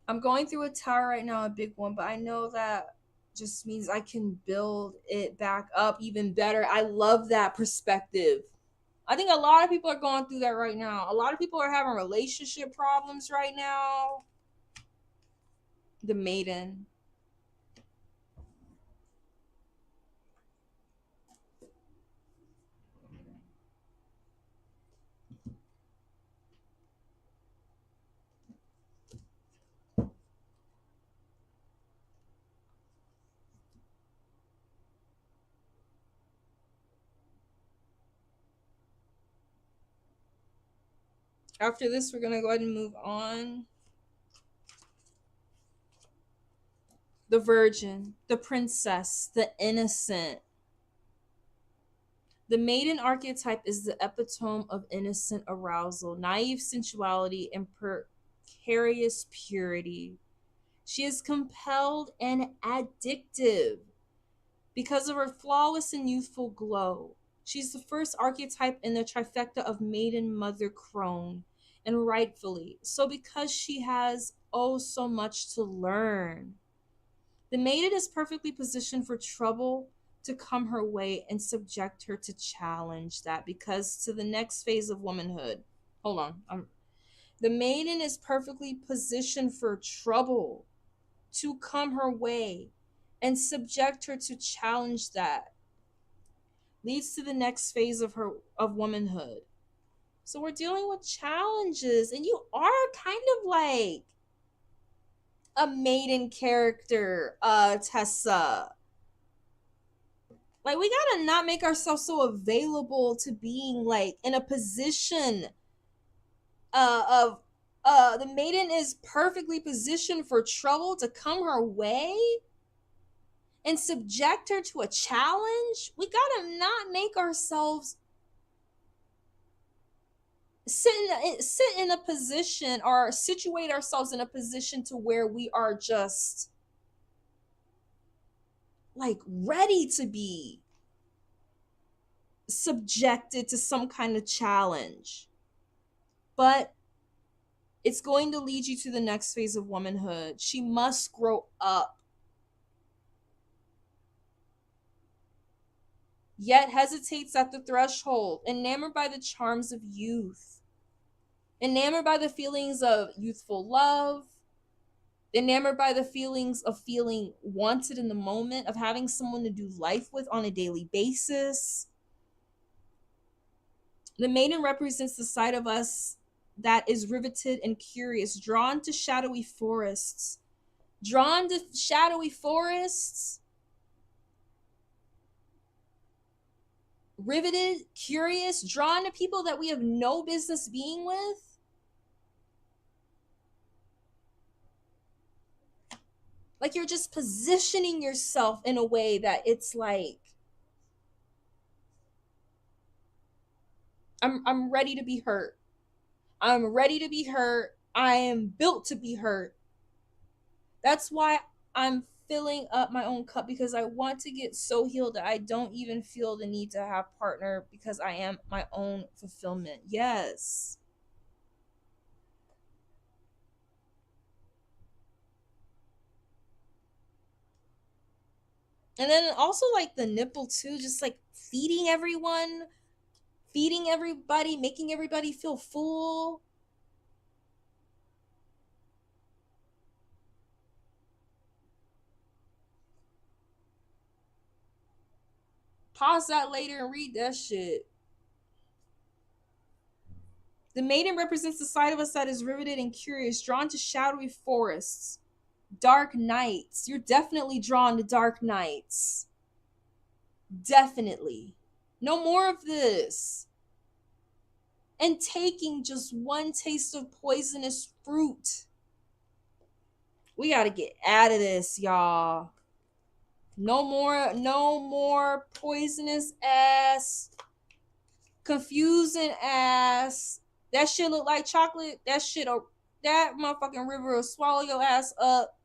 I'm going through a tower right now, a big one, but I know that just means I can build it back up even better. I love that perspective. I think a lot of people are going through that right now. A lot of people are having relationship problems right now. The Maiden. After this, we're going to go ahead and move on. The Virgin, the Princess, the Innocent. The maiden archetype is the epitome of innocent arousal, naive sensuality, and precarious purity. She is compelled and addictive because of her flawless and youthful glow. She's the first archetype in the trifecta of maiden, mother, crone, and rightfully so because she has oh so much to learn. The maiden is perfectly positioned for trouble to come her way and subject her to challenge that because to the next phase of womanhood. Hold on. The maiden is perfectly positioned for trouble to come her way and subject her to challenge that leads to the next phase of womanhood. So we're dealing with challenges, and you are kind of like a maiden character, Tessa. Like, we gotta not make ourselves so available to being like in a position of the maiden is perfectly positioned for trouble to come her way and subject her to a challenge. We gotta not make ourselves sit in a position or situate ourselves in a position to where we are just like ready to be subjected to some kind of challenge. But it's going to lead you to the next phase of womanhood. She must grow up, yet hesitates at the threshold, enamored by the charms of youth, enamored by the feelings of youthful love, enamored by the feelings of feeling wanted in the moment, of having someone to do life with on a daily basis. The maiden represents the side of us that is riveted and curious, drawn to shadowy forests. Drawn to shadowy forests. Riveted, curious, drawn to people that we have no business being with. Like, you're just positioning yourself in a way that it's like, I'm ready to be hurt. I'm ready to be hurt. I am built to be hurt. That's why I'm filling up my own cup, because I want to get so healed that I don't even feel the need to have partner, because I am my own fulfillment. Yes. And then also like the nipple too, just like feeding everyone, feeding everybody, making everybody feel full. Pause that later and read that shit. The maiden represents the side of us that is riveted and curious, drawn to shadowy forests, dark nights. You're definitely drawn to dark nights. Definitely. No more of this. And taking just one taste of poisonous fruit. We got to get out of this, y'all. No more poisonous ass, confusing ass. That shit look like chocolate. That shit that motherfucking river will swallow your ass up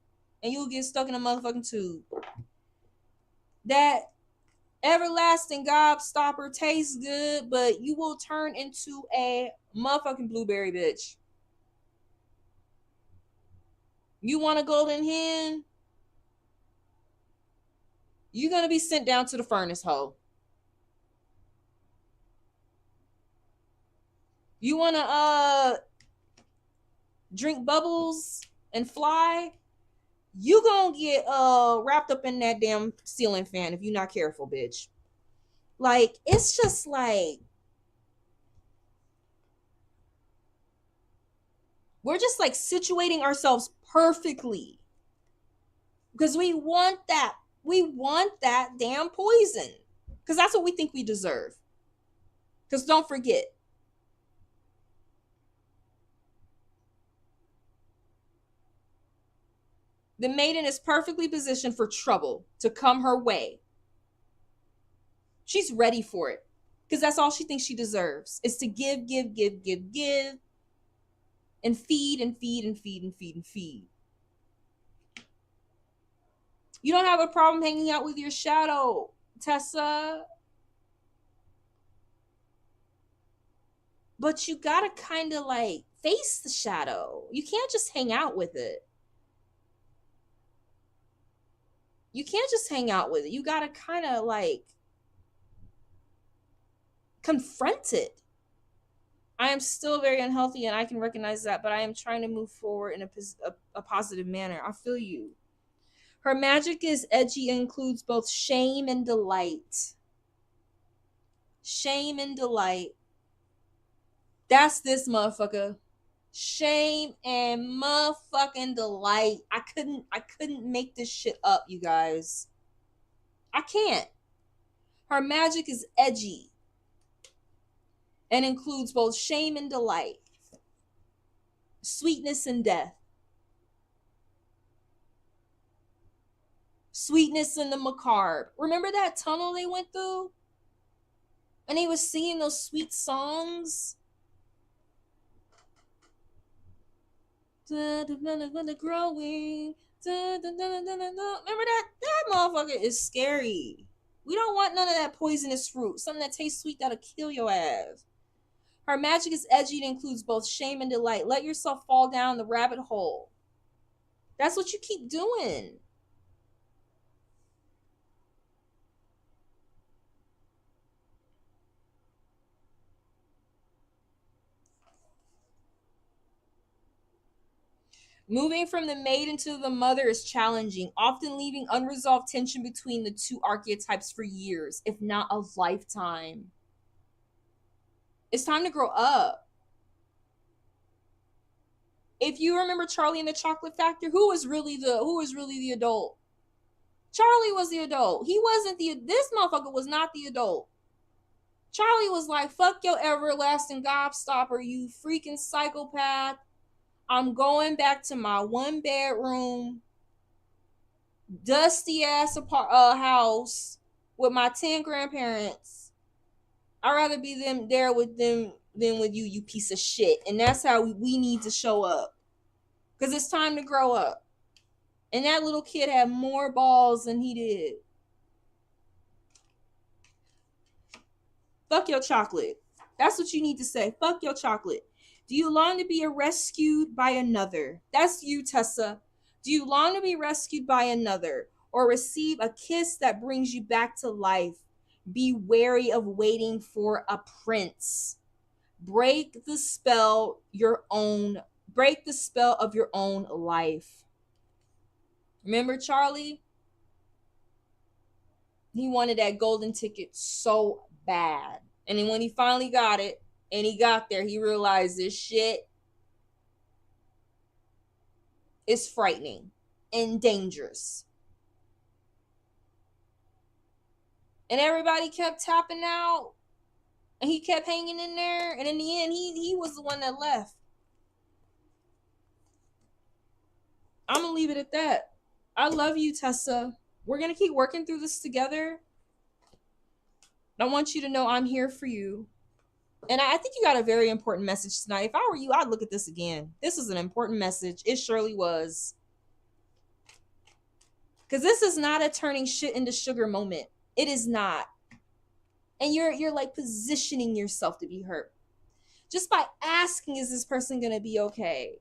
and you'll get stuck in a motherfucking tube. That everlasting gobstopper tastes good, but you will turn into a motherfucking blueberry bitch. You want a golden hen? You're gonna be sent down to the furnace hole. You wanna drink bubbles and fly? You gonna get wrapped up in that damn ceiling fan if you're not careful, bitch. Like, it's just like we're just like situating ourselves perfectly because we want that damn poison because that's what we think we deserve. Because don't forget, the maiden is perfectly positioned for trouble to come her way. She's ready for it because that's all she thinks she deserves is to give, and feed and feed and feed and feed and feed. You don't have a problem hanging out with your shadow, Tessa. But you gotta kind of like face the shadow. You can't just hang out with it. You can't just hang out with it. You gotta kind of like confront it. I am still very unhealthy and I can recognize that, but I am trying to move forward in a positive manner. I feel you. Her magic is edgy and includes both shame and delight. Shame and delight. That's this motherfucker. Shame and motherfucking delight. I couldn't make this shit up, you guys. I can't. Her magic is edgy and includes both shame and delight, sweetness and death, sweetness and the macabre. Remember that tunnel they went through? And they was singing those sweet songs? Growing. Remember that? That motherfucker is scary. We don't want none of that poisonous fruit. Something that tastes sweet that'll kill your ass. Her magic is edgy and includes both shame and delight. Let yourself fall down the rabbit hole. That's what you keep doing. Moving from the maiden to the mother is challenging, often leaving unresolved tension between the two archetypes for years, if not a lifetime. It's time to grow up. If you remember Charlie and the Chocolate Factory, who was really the adult? Charlie was the adult. He wasn't this motherfucker was not the adult. Charlie was like, fuck your everlasting gobstopper, you freaking psychopath. I'm going back to my 1-bedroom, dusty ass house with my 10 grandparents. I'd rather be there with them than with you, you piece of shit. And that's how we need to show up. Because it's time to grow up. And that little kid had more balls than he did. Fuck your chocolate. That's what you need to say. Fuck your chocolate. Do you long to be rescued by another? That's you, Tessa. Do you long to be rescued by another or receive a kiss that brings you back to life? Be wary of waiting for a prince. Break the spell of your own life. Remember Charlie? He wanted that golden ticket so bad. And then when he finally got it, and he got there, he realized this shit is frightening and dangerous. And everybody kept tapping out. And he kept hanging in there. And in the end, he was the one that left. I'm going to leave it at that. I love you, Tessa. We're going to keep working through this together. I want you to know I'm here for you. And I think you got a very important message tonight. If I were you, I'd look at this again. This is an important message. It surely was. Because this is not a turning shit into sugar moment. It is not. And you're like positioning yourself to be hurt. Just by asking, is this person gonna be okay?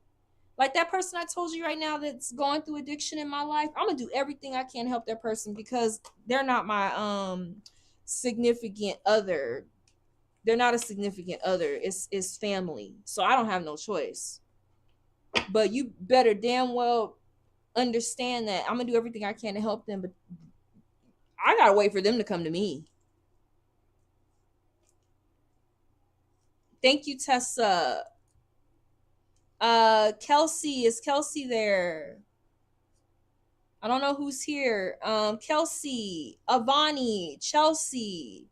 Like that person I told you right now that's going through addiction in my life, I'm gonna do everything I can to help that person because they're not my significant other. They're not a significant other. It's family. So I don't have no choice. But you better damn well understand that I'm gonna do everything I can to help them, but I gotta wait for them to come to me. Thank you, Tessa. Kelsey, is Kelsey there? I don't know who's here. Kelsey, Avani, Chelsea,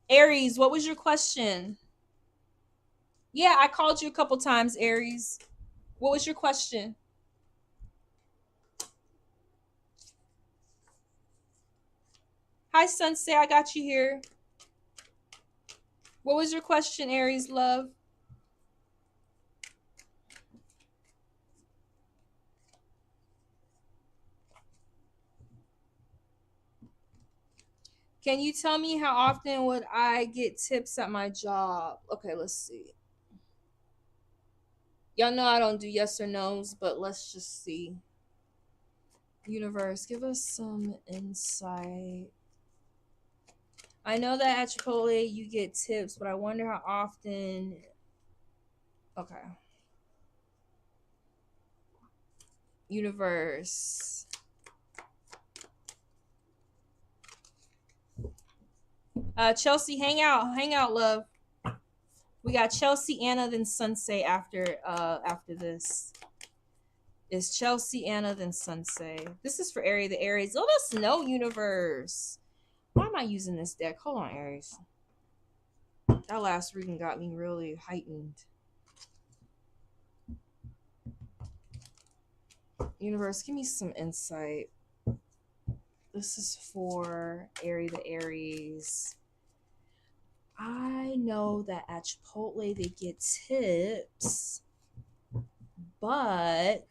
Aries, what was your question? Yeah, I called you a couple times, Aries. What was your question? Hi, Sensei, I got you here. What was your question, Aries love? Can you tell me how often would I get tips at my job? Okay, let's see. Y'all know I don't do yes or no's, but let's just see. Universe, give us some insight. I know that at Chipotle you get tips, but I wonder how often. Okay. Universe. Chelsea, hang out, love. We got Chelsea, Anna, then Sensei after this. It's Chelsea, Anna, then Sensei. This is for Aries, the Aries. Let us know, Universe. Why am I using this deck? Hold on, Aries. That last reading got me really heightened. Universe, give me some insight. This is for Aries, the Aries. I know that at Chipotle they get tips, but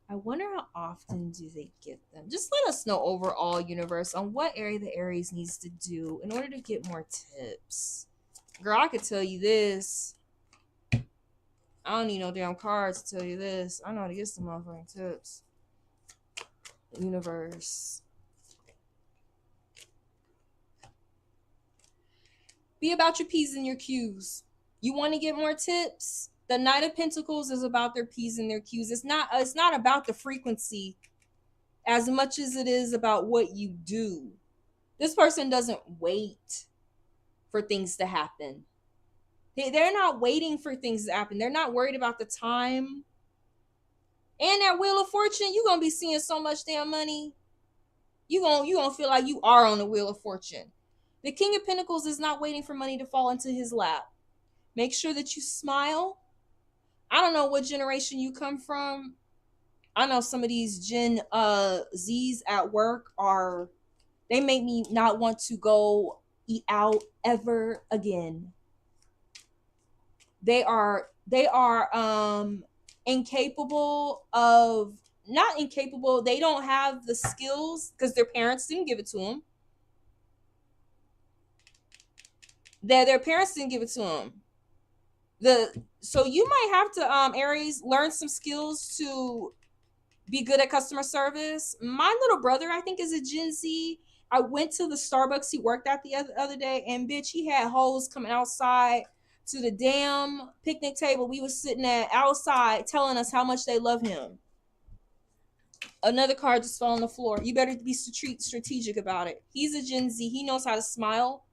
I wonder how often do they get them. Just let us know overall, Universe, on what area the Aries needs to do in order to get more tips. Girl, I could tell you this. I don't need no damn cards to tell you this. I know how to get some motherfucking tips. Universe. Be about your P's and your Q's. You want to get more tips? The Knight of Pentacles is about their P's and their Q's. It's not about the frequency as much as it is about what you do. This person doesn't wait for things to happen. They're not waiting for things to happen. They're not worried about the time. And that Wheel of Fortune, you're going to be seeing so much damn money. You're gonna feel like you are on the Wheel of Fortune. The King of Pentacles is not waiting for money to fall into his lap. Make sure that you smile. I don't know what generation you come from. I know some of these Gen Z's at work they make me not want to go eat out ever again. They are incapable of, not incapable, they don't have the skills because their parents didn't give it to them. Their parents didn't give it to them. So you might have to Aries learn some skills to be good at customer service. My little brother, I think, is a Gen Z. I went to the Starbucks he worked at the other day, and bitch, he had hoes coming outside to the damn picnic table we was sitting at outside telling us how much they love him. Another card just fell on the floor. You better be strategic about it. He's a Gen Z. He knows how to smile,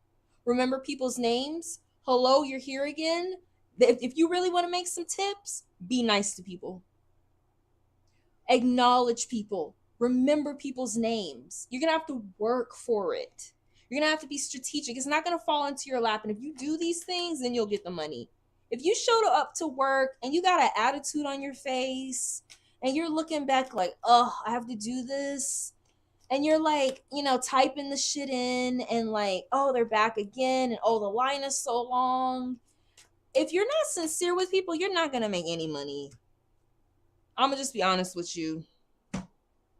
remember people's names. Hello, you're here again. If you really want to make some tips, be nice to people. Acknowledge people. Remember people's names. You're going to have to work for it. You're going to have to be strategic. It's not going to fall into your lap. And if you do these things, then you'll get the money. If you showed up to work and you got an attitude on your face and you're looking back like, oh, I have to do this, and you're like, typing the shit in and like, oh, they're back again, and oh, the line is so long. If you're not sincere with people, you're not gonna make any money. I'm gonna just be honest with you.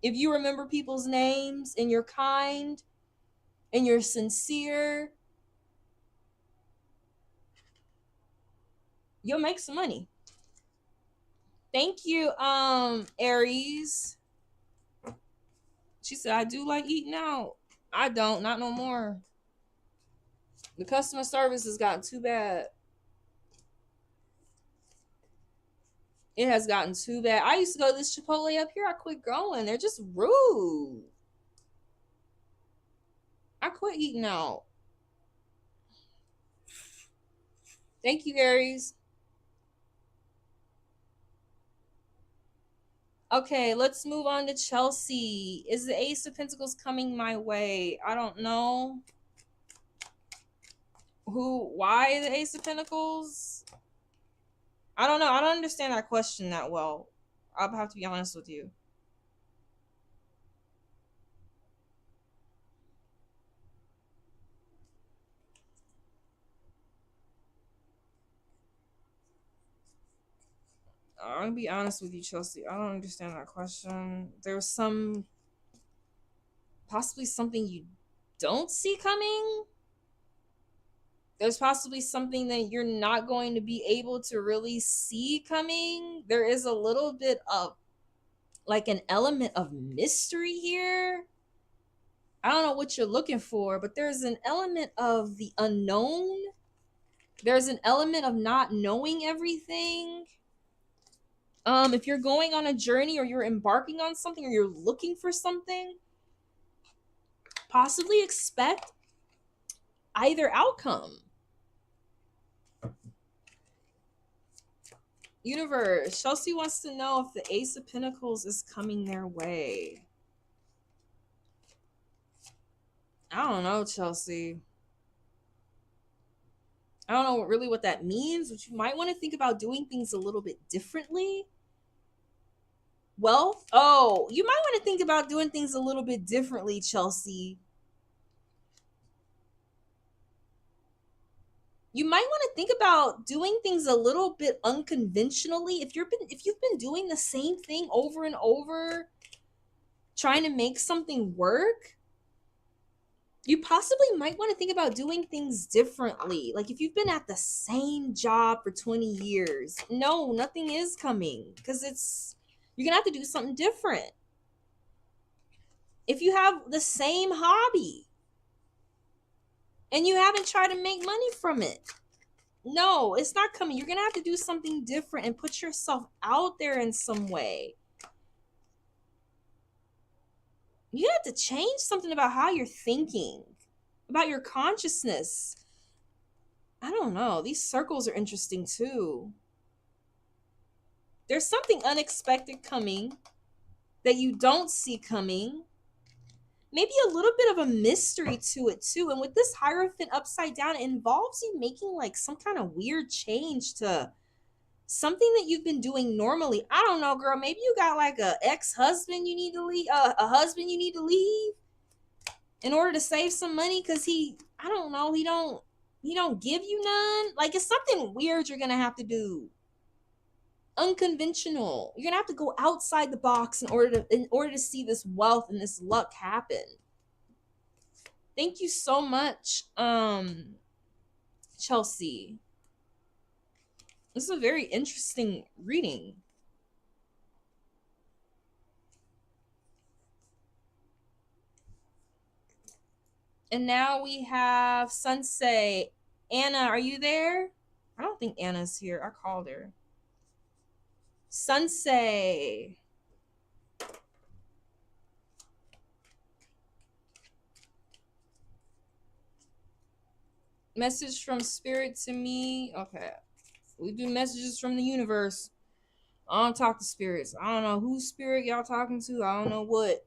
If you remember people's names and you're kind and you're sincere, you'll make some money. Thank you, Aries. She said, I do like eating out. I don't, not no more. The customer service has gotten too bad. It has gotten too bad. I used to go to this Chipotle up here. I quit going. They're just rude. I quit eating out. Thank you, Aries. Okay, let's move on to Chelsea. Is the Ace of Pentacles coming my way? I don't know. Why the Ace of Pentacles? I don't know. I don't understand that question that well. I'll have to be honest with you. I'm gonna be honest with you, Chelsea. I don't understand that question. There's possibly something you don't see coming. There's possibly something that you're not going to be able to really see coming. There is a little bit of like an element of mystery here. I don't know what you're looking for, but there's an element of the unknown. There's an element of not knowing everything. If you're going on a journey or you're embarking on something or you're looking for something, possibly expect either outcome. Universe, Chelsea wants to know if the Ace of Pentacles is coming their way. I don't know, Chelsea. I don't know really what that means, but you might want to think about doing things a little bit differently. Wealth? Oh, you might want to think about doing things a little bit differently, Chelsea. You might want to think about doing things a little bit unconventionally. If you've been doing the same thing over and over, trying to make something work, you possibly might want to think about doing things differently. Like if you've been at the same job for 20 years, no, nothing is coming because you're gonna have to do something different. If you have the same hobby and you haven't tried to make money from it, no, it's not coming. You're gonna have to do something different and put yourself out there in some way. You have to change something about how you're thinking, about your consciousness. I don't know. These circles are interesting too. There's something unexpected coming that you don't see coming. Maybe a little bit of a mystery to it too. And with this Hierophant upside down, it involves you making like some kind of weird change to something that you've been doing normally. I don't know, girl. Maybe you got like a ex-husband you need to leave, a husband you need to leave in order to save some money because I don't know, he don't give you none. Like it's something weird you're gonna have to do. Unconventional. You're gonna have to go outside the box in order to see this wealth and this luck happen. Thank you so much, Chelsea. This is a very interesting reading. And now we have Sensei. Anna, are you there? I don't think Anna's here. I called her. Sensei. Message from spirit to me. Okay. We do messages from the universe. I don't talk to spirits. I don't know whose spirit y'all talking to. I don't know what.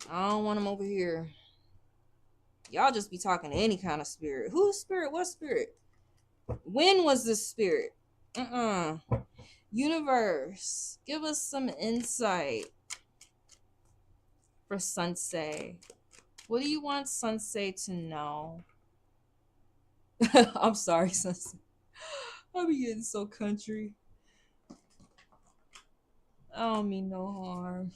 I don't want them over here. Y'all just be talking to any kind of spirit. Whose spirit? What spirit? When was this spirit? Universe, give us some insight. for Sensei. What do you want Sensei to know? I'm sorry, Sensei. I be getting so country. I don't mean no harm.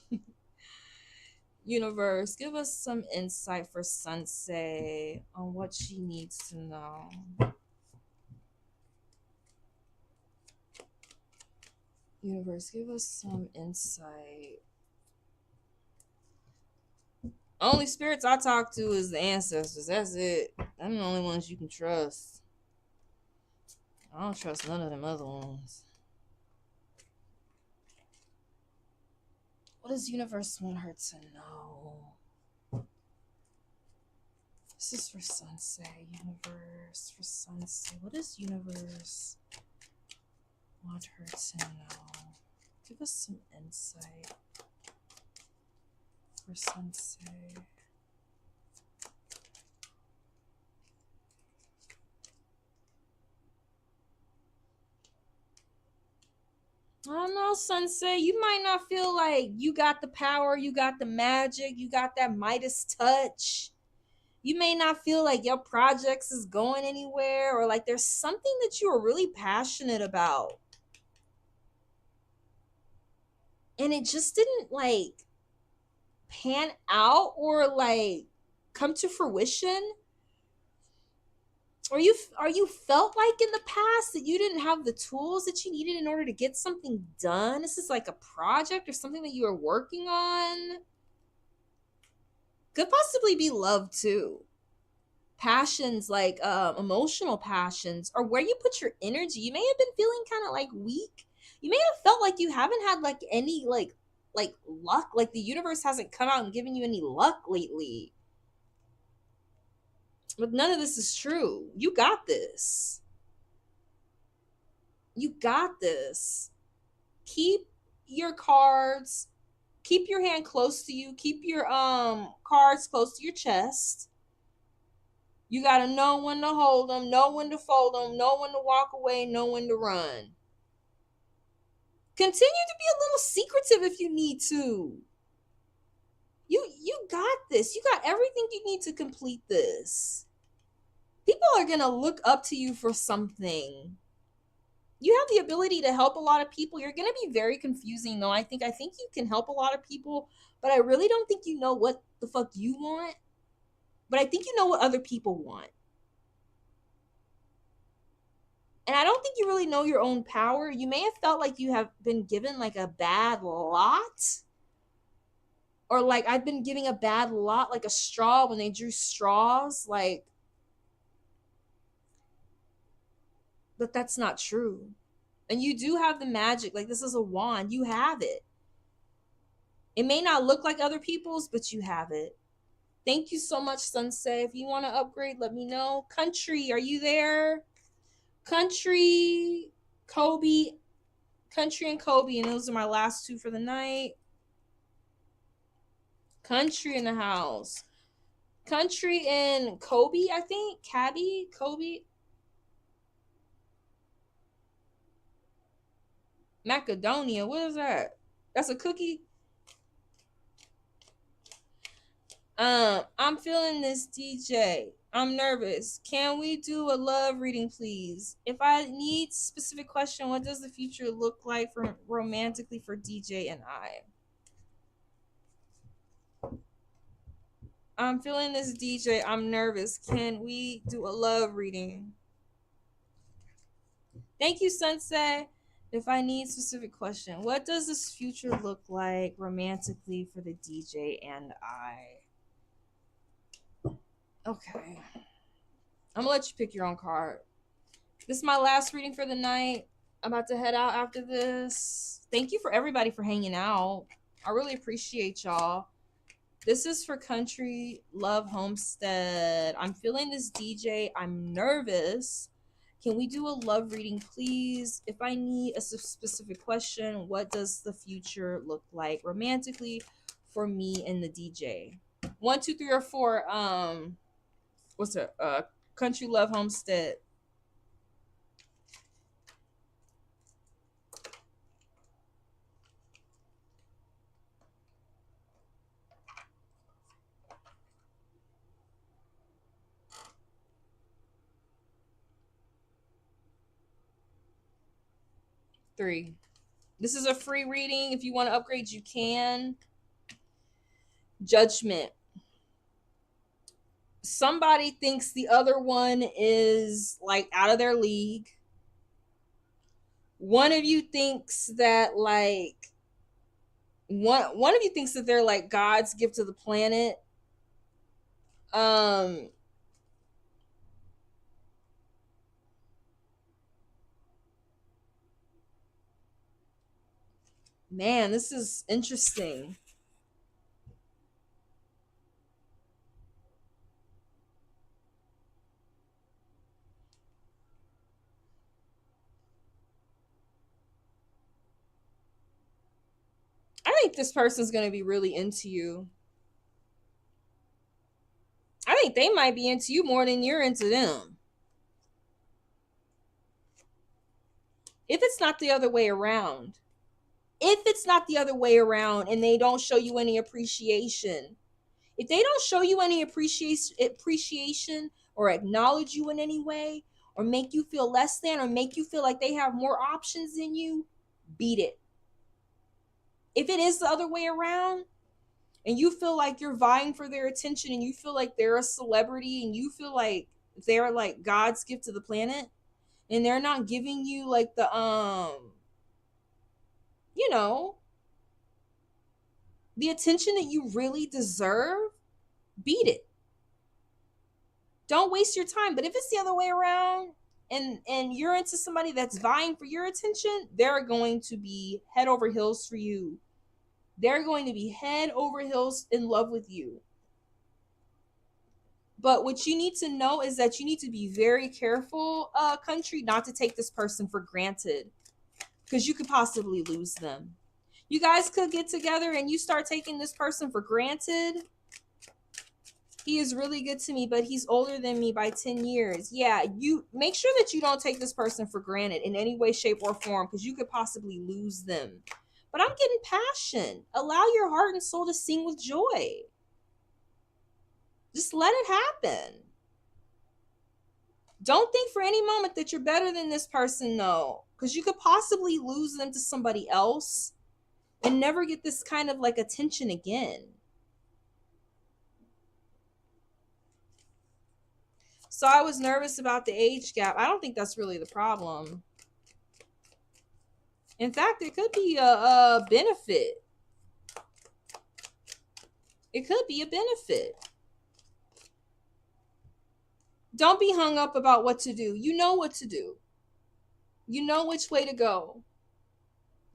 Universe, give us some insight for Sensei on what she needs to know. Universe, give us some insight. Only spirits I talk to is the ancestors. That's it. I'm the only ones you can trust. I don't trust none of them other ones. What does universe want her to know? This is for Sensei. Universe for Sensei. What does universe want her to know? Give us some insight for Sensei. I don't know, Sensei. You might not feel like you got the power, you got the magic, you got that Midas touch. You may not feel like your projects is going anywhere, or like there's something that you are really passionate about. And it just didn't like pan out or like come to fruition. Or you felt like in the past that you didn't have the tools that you needed in order to get something done. This is like a project or something that you are working on. Could possibly be love too. Passions like emotional passions, or where you put your energy. You may have been feeling kind of like weak. You may have felt like you haven't had like any like luck, like the universe hasn't come out and given you any luck lately. But none of this is true. You got this. You got this. Keep your cards, keep your hand close to you, keep your cards close to your chest. You gotta know when to hold them, know when to fold them, know when to walk away, know when to run. Continue to be a little secretive if you need to. You got this. You got everything you need to complete this. People are gonna look up to you for something. You have the ability to help a lot of people. You're gonna be very confusing though. I think you can help a lot of people, but I really don't think you know what the fuck you want. But I think you know what other people want. And I don't think you really know your own power. You may have felt like you have been given like a bad lot. Or like I've been giving a bad lot, like a straw when they drew straws, like, but that's not true. And you do have the magic. Like this is a wand. You have it. It may not look like other people's, but you have it. Thank you so much, Sensei. If you want to upgrade, let me know. Country, are you there? Country, Kobe, Country and Kobe, and those are my last two for the night. Country in the house. Country and Kobe, I think. Cabby, Kobe. Macedonia, what is that? That's a cookie? I'm feeling this, DJ. I'm nervous. Can we do a love reading, please? If I need specific question, what does the future look like for romantically for DJ and I? I'm feeling this, DJ. I'm nervous. Can we do a love reading? Thank you, Sensei. If I need specific question, what does this future look like romantically for the DJ and I? Okay. I'm gonna let you pick your own card. This is my last reading for the night. I'm about to head out after this. Thank you for everybody for hanging out. I really appreciate y'all. This is for Country Love Homestead. I'm feeling this, DJ. I'm nervous. Can we do a love reading, please? If I need a specific question, what does the future look like romantically for me and the DJ? 1, 2, 3, or 4. What's it? Country Love Homestead. 3. This is a free reading. If you want to upgrade, you can. Judgment. Somebody thinks the other one is like out of their league. One of you thinks that like one of you thinks that they're like God's gift to the planet. Man, this is interesting. I think this person's going to be really into you. I think they might be into you more than you're into them. If it's not the other way around. If it's not the other way around and they don't show you any appreciation. If they don't show you any appreciation or acknowledge you in any way or make you feel less than or make you feel like they have more options than you, beat it. If it is the other way around and you feel like you're vying for their attention and you feel like they're a celebrity and you feel like they're like God's gift to the planet and they're not giving you like the you know, the attention that you really deserve, beat it. Don't waste your time. But if it's the other way around and you're into somebody that's vying for your attention, they're going to be head over heels for you. They're going to be head over heels in love with you. But what you need to know is that you need to be very careful, country, not to take this person for granted, because you could possibly lose them. You guys could get together and you start taking this person for granted. He is really good to me, but he's older than me by 10 years. Yeah, you make sure that you don't take this person for granted in any way, shape, or form, because you could possibly lose them. But I'm getting passion. Allow your heart and soul to sing with joy. Just let it happen. Don't think for any moment that you're better than this person, though, because you could possibly lose them to somebody else and never get this kind of like attention again. So I was nervous about the age gap. I don't think that's really the problem. In fact, it could be a benefit. It could be a benefit. Don't be hung up about what to do. You know what to do. You know which way to go.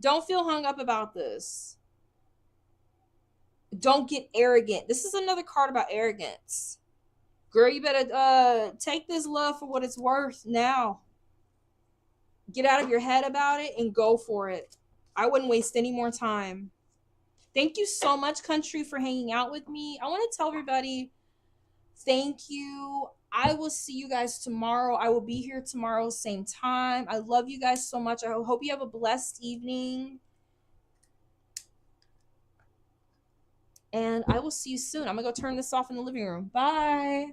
Don't feel hung up about this. Don't get arrogant. This is another card about arrogance. Girl, you better take this love for what it's worth now. Get out of your head about it and go for it. I wouldn't waste any more time. Thank you so much, country, for hanging out with me. I want to tell everybody thank you. I will see you guys tomorrow. I will be here tomorrow, same time. I love you guys so much. I hope you have a blessed evening. And I will see you soon. I'm going to go turn this off in the living room. Bye.